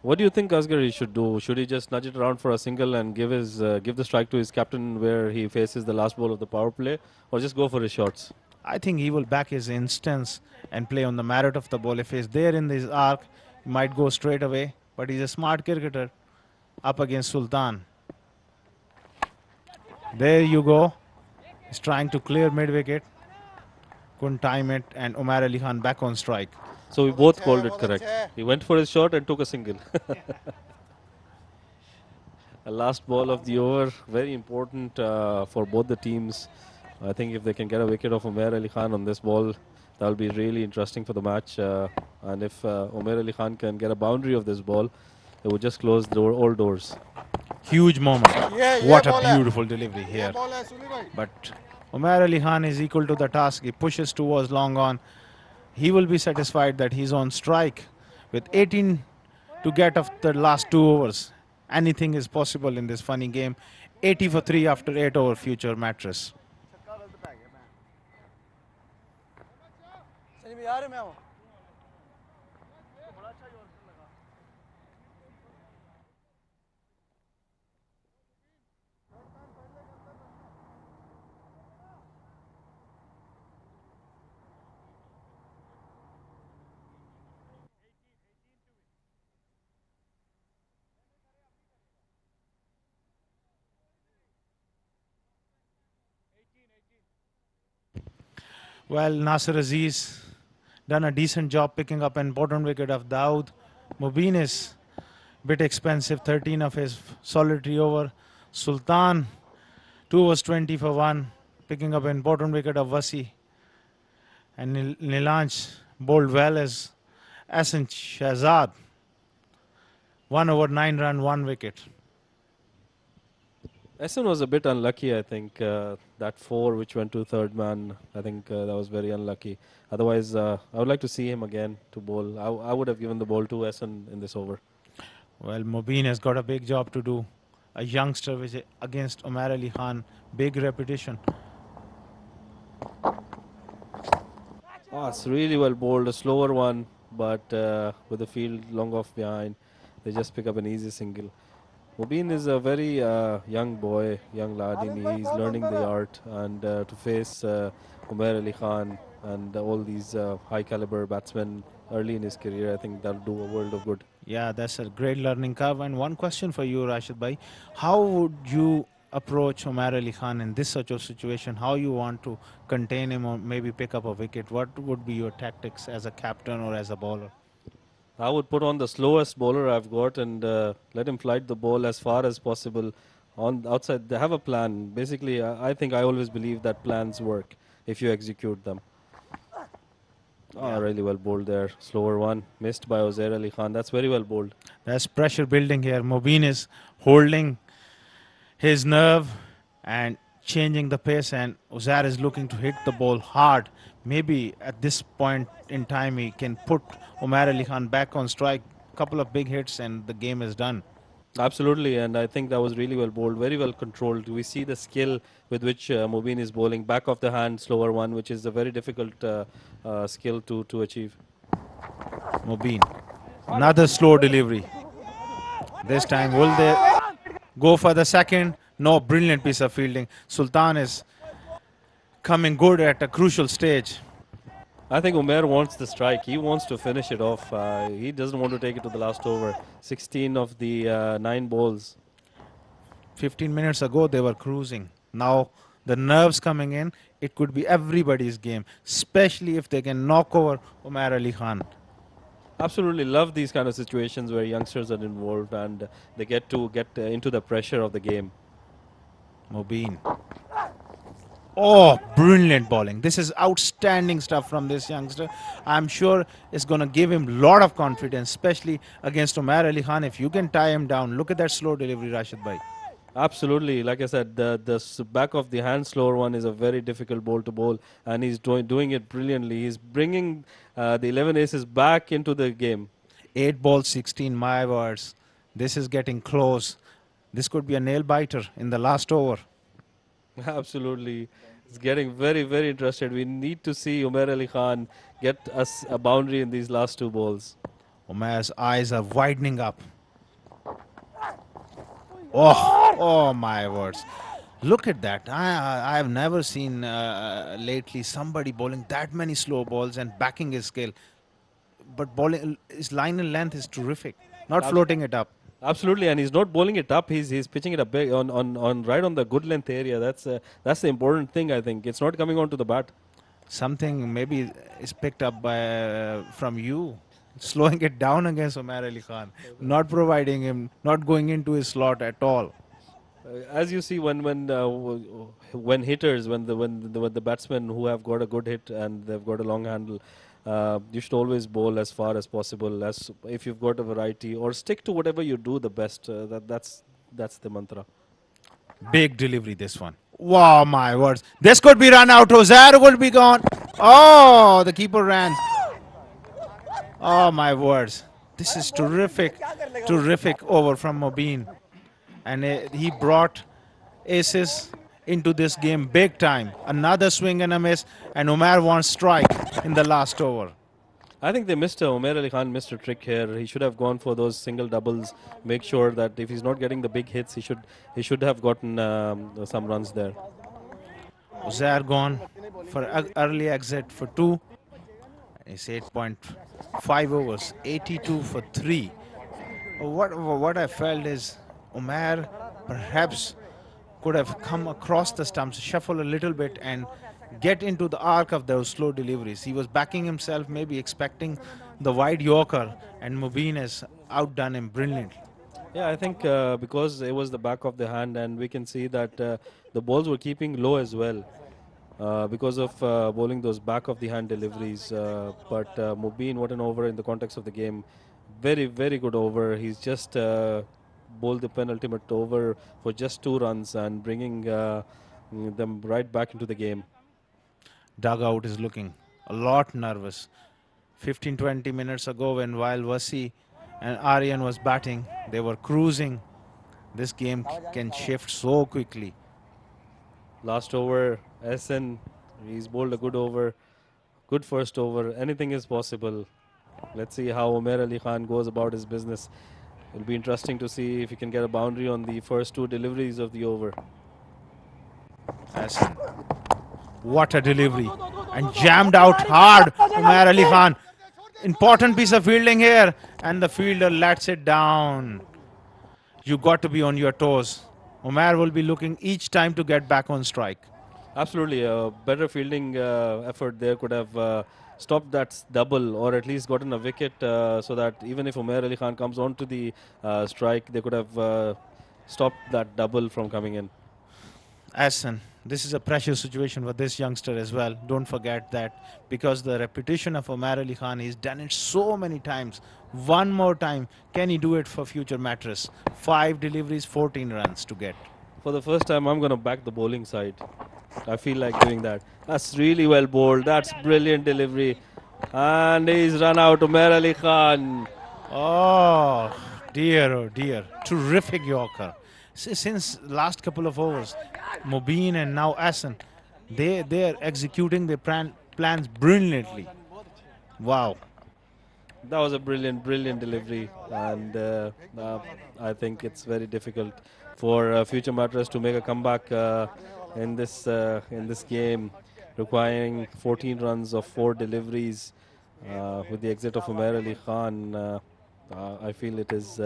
What do you think Asghar he should do? Should he just nudge it around for a single and give the strike to his captain where he faces the last ball of the power play, or just go for his shots? I think he will back his instance and play on the merit of the ball. If he's there in this arc, he might go straight away. But he's a smart cricketer up against Sultan. There you go. He's trying to clear mid-wicket. Couldn't time it, and Umar Ali Khan back on strike. So we both called it correct. He went for his shot and took a single. A last ball of the over, very important for both the teams. I think if they can get a wicket of Umair Ali Khan on this ball, that will be really interesting for the match. And if Umair Ali Khan can get a boundary of this ball, it would just close all doors. Huge moment. What a beautiful delivery here. But Umar Ali Khan is equal to the task. He pushes towards long on. He will be satisfied that he's on strike with 18 to get of the last 2 overs. Anything is possible in this funny game. 80 for 3 after 8 over future mattress. Well, Nasser Aziz done a decent job picking up an important wicket of Dawood. Mubin is bit expensive, 13 of his solitary over. Sultan, 2 overs 20 for 1, picking up an important wicket of Wasi. And Nilanj bowled well as Asan Shahzad. 1 over 9 run, 1 wicket. Essen was a bit unlucky, I think. That 4 which went to third man, I think that was very unlucky. Otherwise, I would like to see him again to bowl. I would have given the ball to Essen in this over. Well, Mubin has got a big job to do. A youngster against Umar Ali Khan. Big repetition. Oh, it's really well bowled. A slower one, but with the field long off behind, they just pick up an easy single. Mubin is a very young boy, young lad. He's learning the art, and to face Umair Ali Khan and all these high caliber batsmen early in his career, I think that'll do a world of good. Yeah, that's a great learning curve. And one question for you, Rashid Bhai. How would you approach Umair Ali Khan in this such a situation? How you want to contain him or maybe pick up a wicket? What would be your tactics as a captain or as a bowler? I would put on the slowest bowler I've got and let him flight the ball as far as possible on outside. They have a plan. Basically, I think I always believe that plans work if you execute them. Oh, really well bowled there. Slower one. Missed by Uzair Ali Khan. That's very well bowled. There's pressure building here. Mubin is holding his nerve and changing the pace, and Uzair is looking to hit the ball hard. Maybe at this point in time he can put Umar Ali Khan back on strike. Couple of big hits and the game is done. Absolutely, and I think that was really well bowled, very well controlled. We see the skill with which Mubin is bowling, back of the hand, slower one, which is a very difficult skill to achieve. Mubin, another slow delivery. This time, will they go for the second? No, brilliant piece of fielding. Sultan is coming good at a crucial stage. I think Umair wants the strike. He wants to finish it off. He doesn't want to take it to the last over. 16 of the 9 balls. 15 minutes ago, they were cruising. Now, the nerves coming in, it could be everybody's game, especially if they can knock over Umar Ali Khan. Absolutely love these kind of situations where youngsters are involved and they get into the pressure of the game. Mubin. Oh, brilliant bowling. This is outstanding stuff from this youngster. I'm sure it's going to give him a lot of confidence, especially against Umar Ali Khan. If you can tie him down, look at that slow delivery, Rashid Bhai. Absolutely. Like I said, the back of the hand slower one is a very difficult ball to bowl, and he's doing it brilliantly. He's bringing the 11 aces back into the game. 8 balls, 16, my words. This is getting close. This could be a nail biter in the last over. Absolutely. It's getting very, very interested. We need to see Umair Ali Khan get us a boundary in these last 2 balls. Umair's eyes are widening up. Oh my words. Look at that. I have never seen lately somebody bowling that many slow balls and backing his skill. But bowling, his line and length is terrific. Not floating it up. Absolutely, and he's not bowling it up. He's pitching it a big on right on the good length area. That's the important thing. I think it's not coming onto the bat. Something maybe is picked up by from you, slowing it down against Umar Ali Khan, not providing him, not going into his slot at all. As you see, when hitters, when the batsmen who have got a good hit and they've got a long handle, you should always bowl as far as possible. As if you've got a variety, or stick to whatever you do the best. That's the mantra. Big delivery, this one. Wow, my words. This could be run out. Rosario would be gone. Oh, the keeper ran. Oh, my words. This is terrific, terrific over from Mobeen. And he brought aces into this game big time. Another swing and a miss. And Umar wants strike in the last over. I think they missed Umair Ali Khan missed a trick here. He should have gone for those single doubles. Make sure that if he's not getting the big hits, he should have gotten some runs there. Uzair gone for early exit for 2. It's 8.5 overs, 82 for 3. What I felt is Umar perhaps could have come across the stumps, shuffle a little bit, and get into the arc of those slow deliveries. He was backing himself, maybe expecting the wide Yorker, and Mubin has outdone him brilliantly. Yeah, I think because it was the back of the hand, and we can see that the balls were keeping low as well because of bowling those back of the hand deliveries. But Mubin, what an over in the context of the game. Very, very good over. He's just bowled the penultimate over for just 2 runs and bringing them right back into the game. Dugout is looking a lot nervous. 15-20 minutes ago, when while Wasi and Aryan was batting, they were cruising. This game can shift so quickly. Last over, SN, he's bowled a good over, good first over. Anything is possible. Let's see how Umair Ali Khan goes about his business. It'll be interesting to see if he can get a boundary on the first 2 deliveries of the over. Hassan. What a delivery. And jammed out hard, Umair Ali Khan. Important piece of fielding here. And the fielder lets it down. You got to be on your toes. Umar will be looking each time to get back on strike. Absolutely, a better fielding effort there could have stopped that double, or at least gotten a wicket so that even if Umair Ali Khan comes on to the strike, they could have stopped that double from coming in. Hassan, this is a precious situation for this youngster as well. Don't forget that, because the repetition of Umar Ali Khan, he's done it so many times. One more time, can he do it for future Mattress? 5 deliveries, 14 runs to get. For the first time, I'm going to back the bowling side. I feel like doing that. That's really well bowled. That's brilliant delivery. And he's run out Umair Ali Khan. Oh dear. Terrific Yorker. Since last couple of overs, Mobeen and now Hassan, they are executing their plans brilliantly. Wow. That was a brilliant delivery, and I think it's very difficult for future Mattress to make a comeback in this game, requiring 14 runs of 4 deliveries with the exit of Umair Ali Khan. I feel it is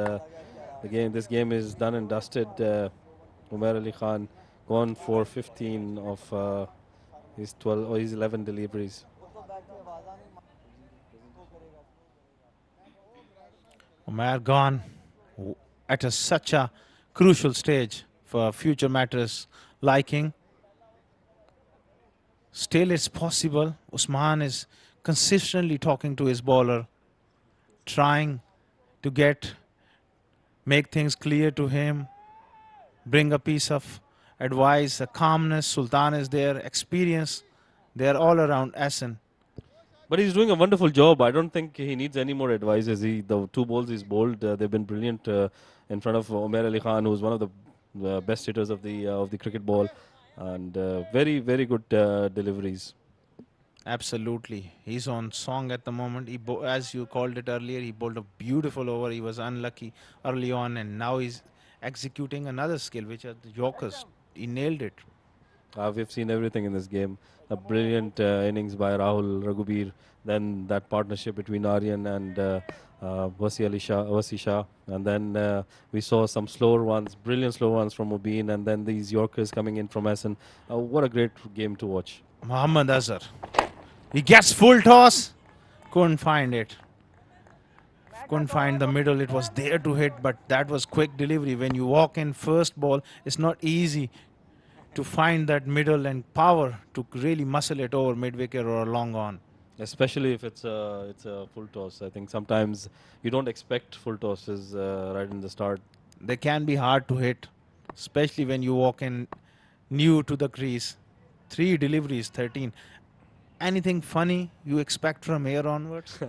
This game is done and dusted. Umair Ali Khan gone for 15 of his 12 or his 11 deliveries. Umar gone at such a crucial stage for future Mattress liking. Still, it's possible. Usman is consistently talking to his bowler, trying to make things clear to him, bring a piece of advice, a calmness. Sultan is there, experience. They're all around Hassan. But he's doing a wonderful job. I don't think he needs any more advices. The 2 balls he's bowled, they've been brilliant in front of Umair Ali Khan, who's one of the best hitters of the cricket ball, and very good deliveries. Absolutely. He's on song at the moment. As you called it earlier, he bowled a beautiful over. He was unlucky early on, and now he's executing another skill, which are the Yorkers. He nailed it. We've seen everything in this game. A brilliant innings by Rahul Raghubir. Then that partnership between Aryan and Wasi Shah. And then we saw some slower ones, brilliant slow ones from Mubin. And then these Yorkers coming in from Essen. What a great game to watch. Muhammad Azhar. He gets full toss. Couldn't find it. Couldn't find the middle. It was there to hit, but that was quick delivery. When you walk in first ball, it's not easy to find that middle and power to really muscle it over mid-wicket or a long on. Especially if it's a full toss. I think sometimes you don't expect full tosses right in the start. They can be hard to hit, especially when you walk in new to the crease. 3 deliveries, 13. Anything funny you expect from here onwards?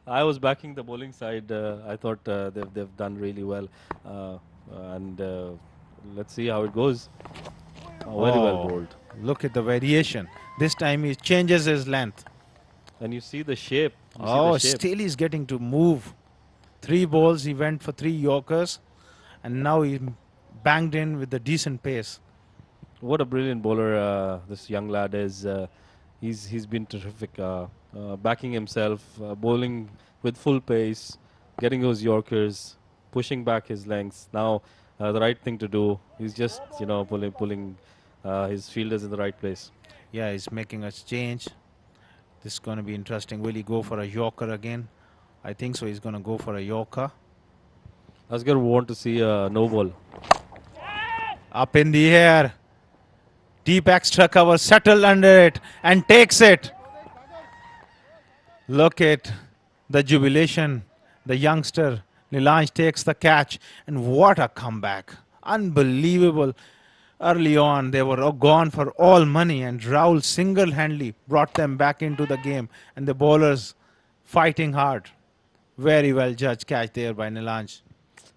I was backing the bowling side. I thought they've done really well, and let's see how it goes. Very well Oh, bowled, look at the variation. This time he changes his length. and you see the shape. You see Oh, the shape. still he's getting to move. 3 balls, he went for 3 Yorkers, and now he banged in with a decent pace. What a brilliant bowler this young lad is. He's been terrific, backing himself, bowling with full pace, getting those Yorkers, pushing back his lengths. Now the right thing to do. He's just pulling his fielders in the right place. Yeah, he's making a change. This is going to be interesting. Will he go for a Yorker again? I think so. He's going to go for a Yorker. Asghar would want to see a no ball. Up in the air. Deep extra cover, settled under it and takes it. Look at the jubilation. The youngster, Nilanj, takes the catch. And what a comeback. Unbelievable. Early on, they were gone for all money, and Rahul single-handedly brought them back into the game. And the bowlers fighting hard. Very well judged catch there by Nilanj.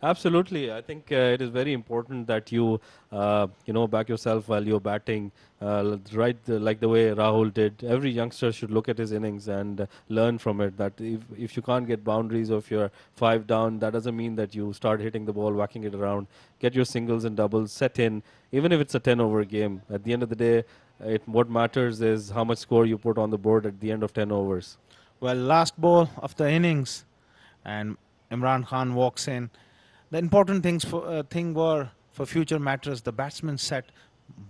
Absolutely, I think it is very important that you back yourself while you're batting, like the way Rahul did. Every youngster should look at his innings and learn from it. That if you can't get boundaries, or if you're 5 down, that doesn't mean that you start hitting the ball, whacking it around. Get your singles and doubles set in, even if it's a 10-over game. At the end of the day, what matters is how much score you put on the board at the end of 10 overs. Well, last ball of the innings, and Imran Khan walks in. The important thing were for future Mattress, the batsmen set.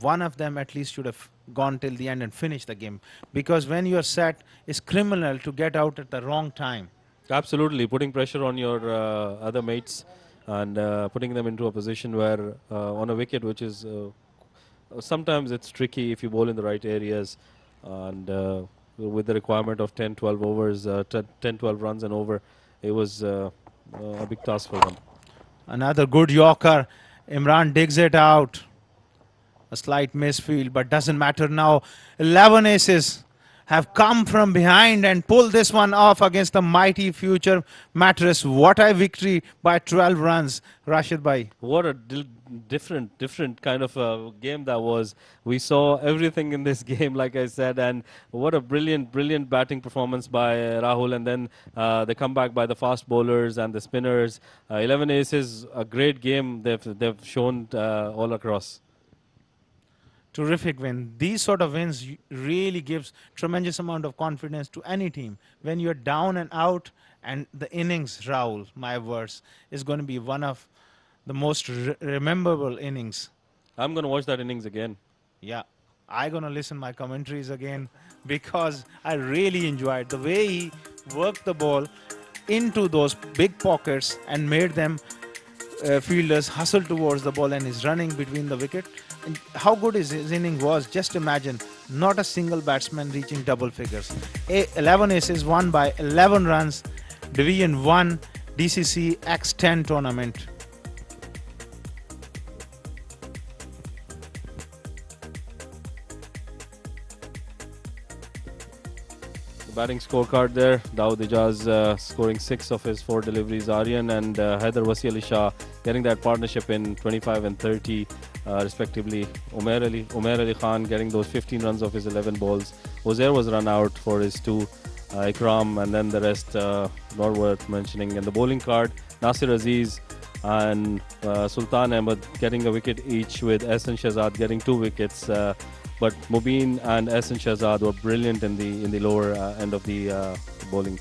One of them at least should have gone till the end and finished the game, because when you are set, it's criminal to get out at the wrong time. Absolutely, putting pressure on your other mates and putting them into a position where on a wicket, which is sometimes it's tricky if you bowl in the right areas, and with the requirement of 10, 12 overs, 10, 12 runs and over, it was a big task for them. Another good Yorker. Imran digs it out. A slight misfield, but doesn't matter now. 11 aces have come from behind and pulled this one off against the mighty future Mattress. What a victory by 12 runs, Rashid Bhai. What a different kind of game that was. We saw everything in this game, like I said, and what a brilliant batting performance by Rahul, and then the comeback by the fast bowlers and the spinners. 11 aces, a great game they've shown all across. Terrific win. These sort of wins really gives tremendous amount of confidence to any team. When you're down and out, and the innings, Rahul, my words, is going to be one of the most rememberable innings. I'm going to watch that innings again. Yeah, I'm going to listen my commentaries again, because I really enjoyed the way he worked the ball into those big pockets and made them fielders hustle towards the ball, and is running between the wicket. And how good his inning was, just imagine, not a single batsman reaching double figures. 11 aces won by 11 runs, Division 1 DCC X10 tournament. The batting scorecard there, Dawood Ijaz scoring 6 of his 4 deliveries, Aryan and Haider Wasi Shah getting that partnership in 25 and 30 respectively. Umair Ali Khan getting those 15 runs of his 11 balls. Uzair was run out for his 2. Ikram, and then the rest not worth mentioning. And the bowling card, Nasir Aziz and Sultan Ahmed getting a wicket each, with S and Shahzad getting 2 wickets. But Mubin and S and Shahzad were brilliant in the lower end of the bowling.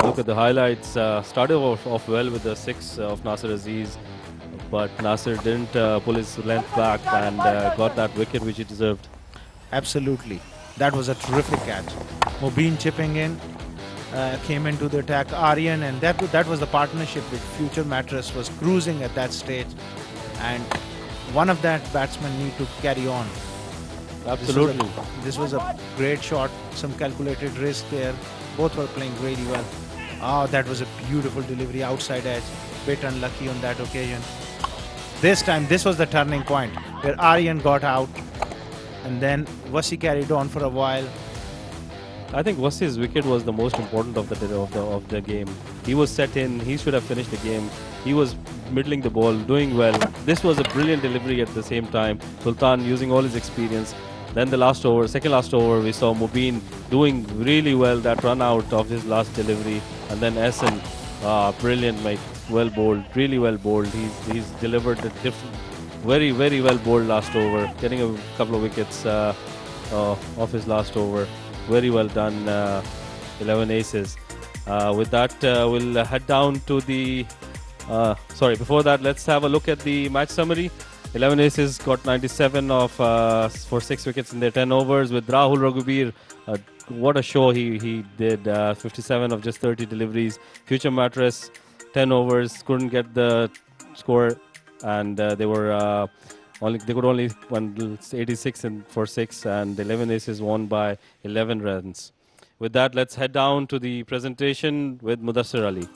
Look at the highlights. Started off well with the 6 of Nasir Aziz, but Nasir didn't pull his length back and got that wicket which he deserved. Absolutely. That was a terrific catch. Mobeen chipping in, came into the attack. Aryan, and that was the partnership with Future Mattress was cruising at that stage. And one of that batsmen need to carry on. Absolutely. This was a great shot, some calculated risk there. Both were playing really well. Oh, that was a beautiful delivery outside edge. Bit unlucky on that occasion. This time, this was the turning point where Aryan got out and then Wasi carried on for a while. I think Wasi's wicket was the most important of the game. He was set in. He should have finished the game. He was middling the ball, doing well. This was a brilliant delivery at the same time. Sultan using all his experience. Then the last over, second last over, we saw Mubin doing really well, that run out of his last delivery. And then Essen, brilliant, mate, well bowled, really well bowled. He's delivered a very, very well bowled last over, getting a couple of wickets off his last over. Very well done, 11 aces. With that, we'll head down to the... before that, let's have a look at the match summary. 11 aces got 97 for 6 wickets in their 10 overs with Rahul Raghubir. What a show he did. 57 of just 30 deliveries. Future Mattress, 10 overs, couldn't get the score, and they could only won 86 for 6, and 11 aces won by 11 runs. With that, let's head down to the presentation with Mudassir Ali.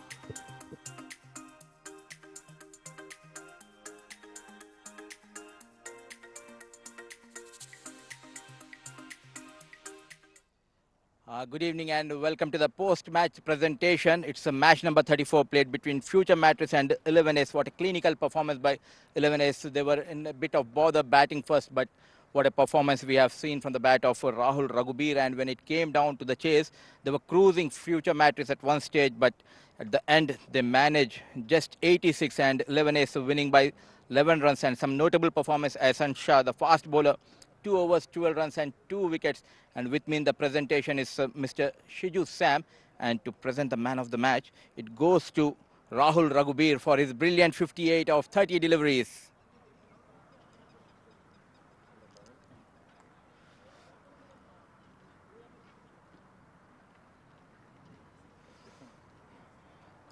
Good evening and welcome to the post-match presentation. It's a match number 34 played between Future Mattress and 11S. What a clinical performance by 11S. They were in a bit of bother batting first, but what a performance we have seen from the bat of Rahul Raghubir. And when it came down to the chase, they were cruising Future Mattress at one stage, but at the end they managed just 86 and 11S winning by 11 runs. And some notable performance, Ahsan Shah, the fast bowler, 2 overs, 12 runs and 2 wickets. And with me in the presentation is Mr. Shiju Sam. And to present the man of the match, it goes to Rahul Raghubir for his brilliant 58 of 30 deliveries.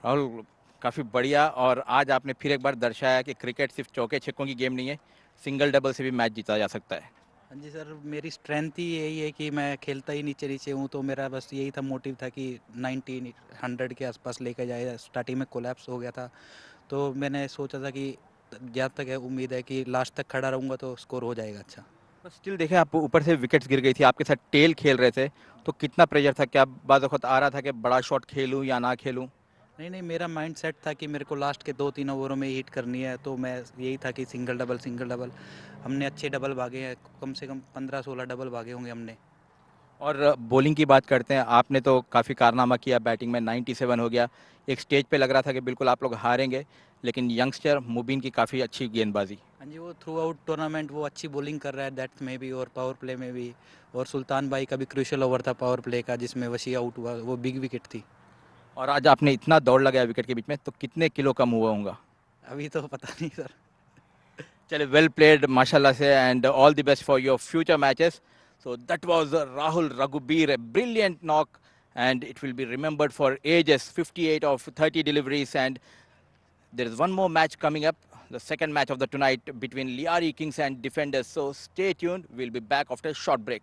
Rahul, काफ़ी बढ़िया, और आज आपने फिर एक बार दर्शाया कि cricket सिर्फ चौके छक्कों की गेम नहीं है, सिंगल डबल से भी मैच जीता जा सकता है। हाँ जी सर, मेरी स्ट्रेंथ ही यही है कि मैं खेलता ही नीचे नीचे हूँ, तो मेरा बस यही था मोटिव था कि 1900 के आसपास लेकर जाए। स्टार्टिंग में कोलैप्स हो गया था, तो मैंने सोचा था कि जहाँ तक है उम्मीद है कि लास्ट तक खड़ा रहूँगा तो स्कोर हो जाएगा अच्छा। बस स्टिल देखें, आप ऊपर से विकेट्स गिर गई थी, आपके साथ टेल खेल रहे थे, तो कितना प्रेशर था? क्या बाज़ वक़्त आ रहा था कि बड़ा शॉट खेलूँ या ना खेलूँ? नहीं, मेरा माइंड सेट था कि मेरे को लास्ट के 2-3 ओवरों में हिट करनी है, तो मैं यही था कि सिंगल डबल। हमने अच्छे डबल भागे हैं, कम से कम 15-16 डबल भागे होंगे हमने। और बॉलिंग की बात करते हैं, आपने तो काफ़ी कारनामा किया, बैटिंग में 97 हो गया। एक स्टेज पे लग रहा था कि बिल्कुल आप लोग हारेंगे, लेकिन यंगस्टर मुबीन की काफ़ी अच्छी गेंदबाजी। हाँ जी, वो थ्रू आउट टूर्नामेंट वो अच्छी बॉलिंग कर रहा है, डेथ में भी और पावर प्ले में भी। और सुल्तान भाई का भी क्रूशियल ओवर था पावर प्ले का, जिसमें वसी आउट हुआ, वो बिग विकेट थी। और आज आपने इतना दौड़ लगाया विकेट के बीच में, तो कितने किलो कम हुआ होगा? अभी तो पता नहीं सर। चलिए, वेल प्लेड माशाल्लाह से, and all the best for your future matches. So that was Rahul Raghubir, a brilliant knock, and it will be remembered for ages. 58 of 30 deliveries, and there is one more match coming up, the second match of the tonight between Liari Kings and Defenders. So stay tuned. We'll be back after a short break.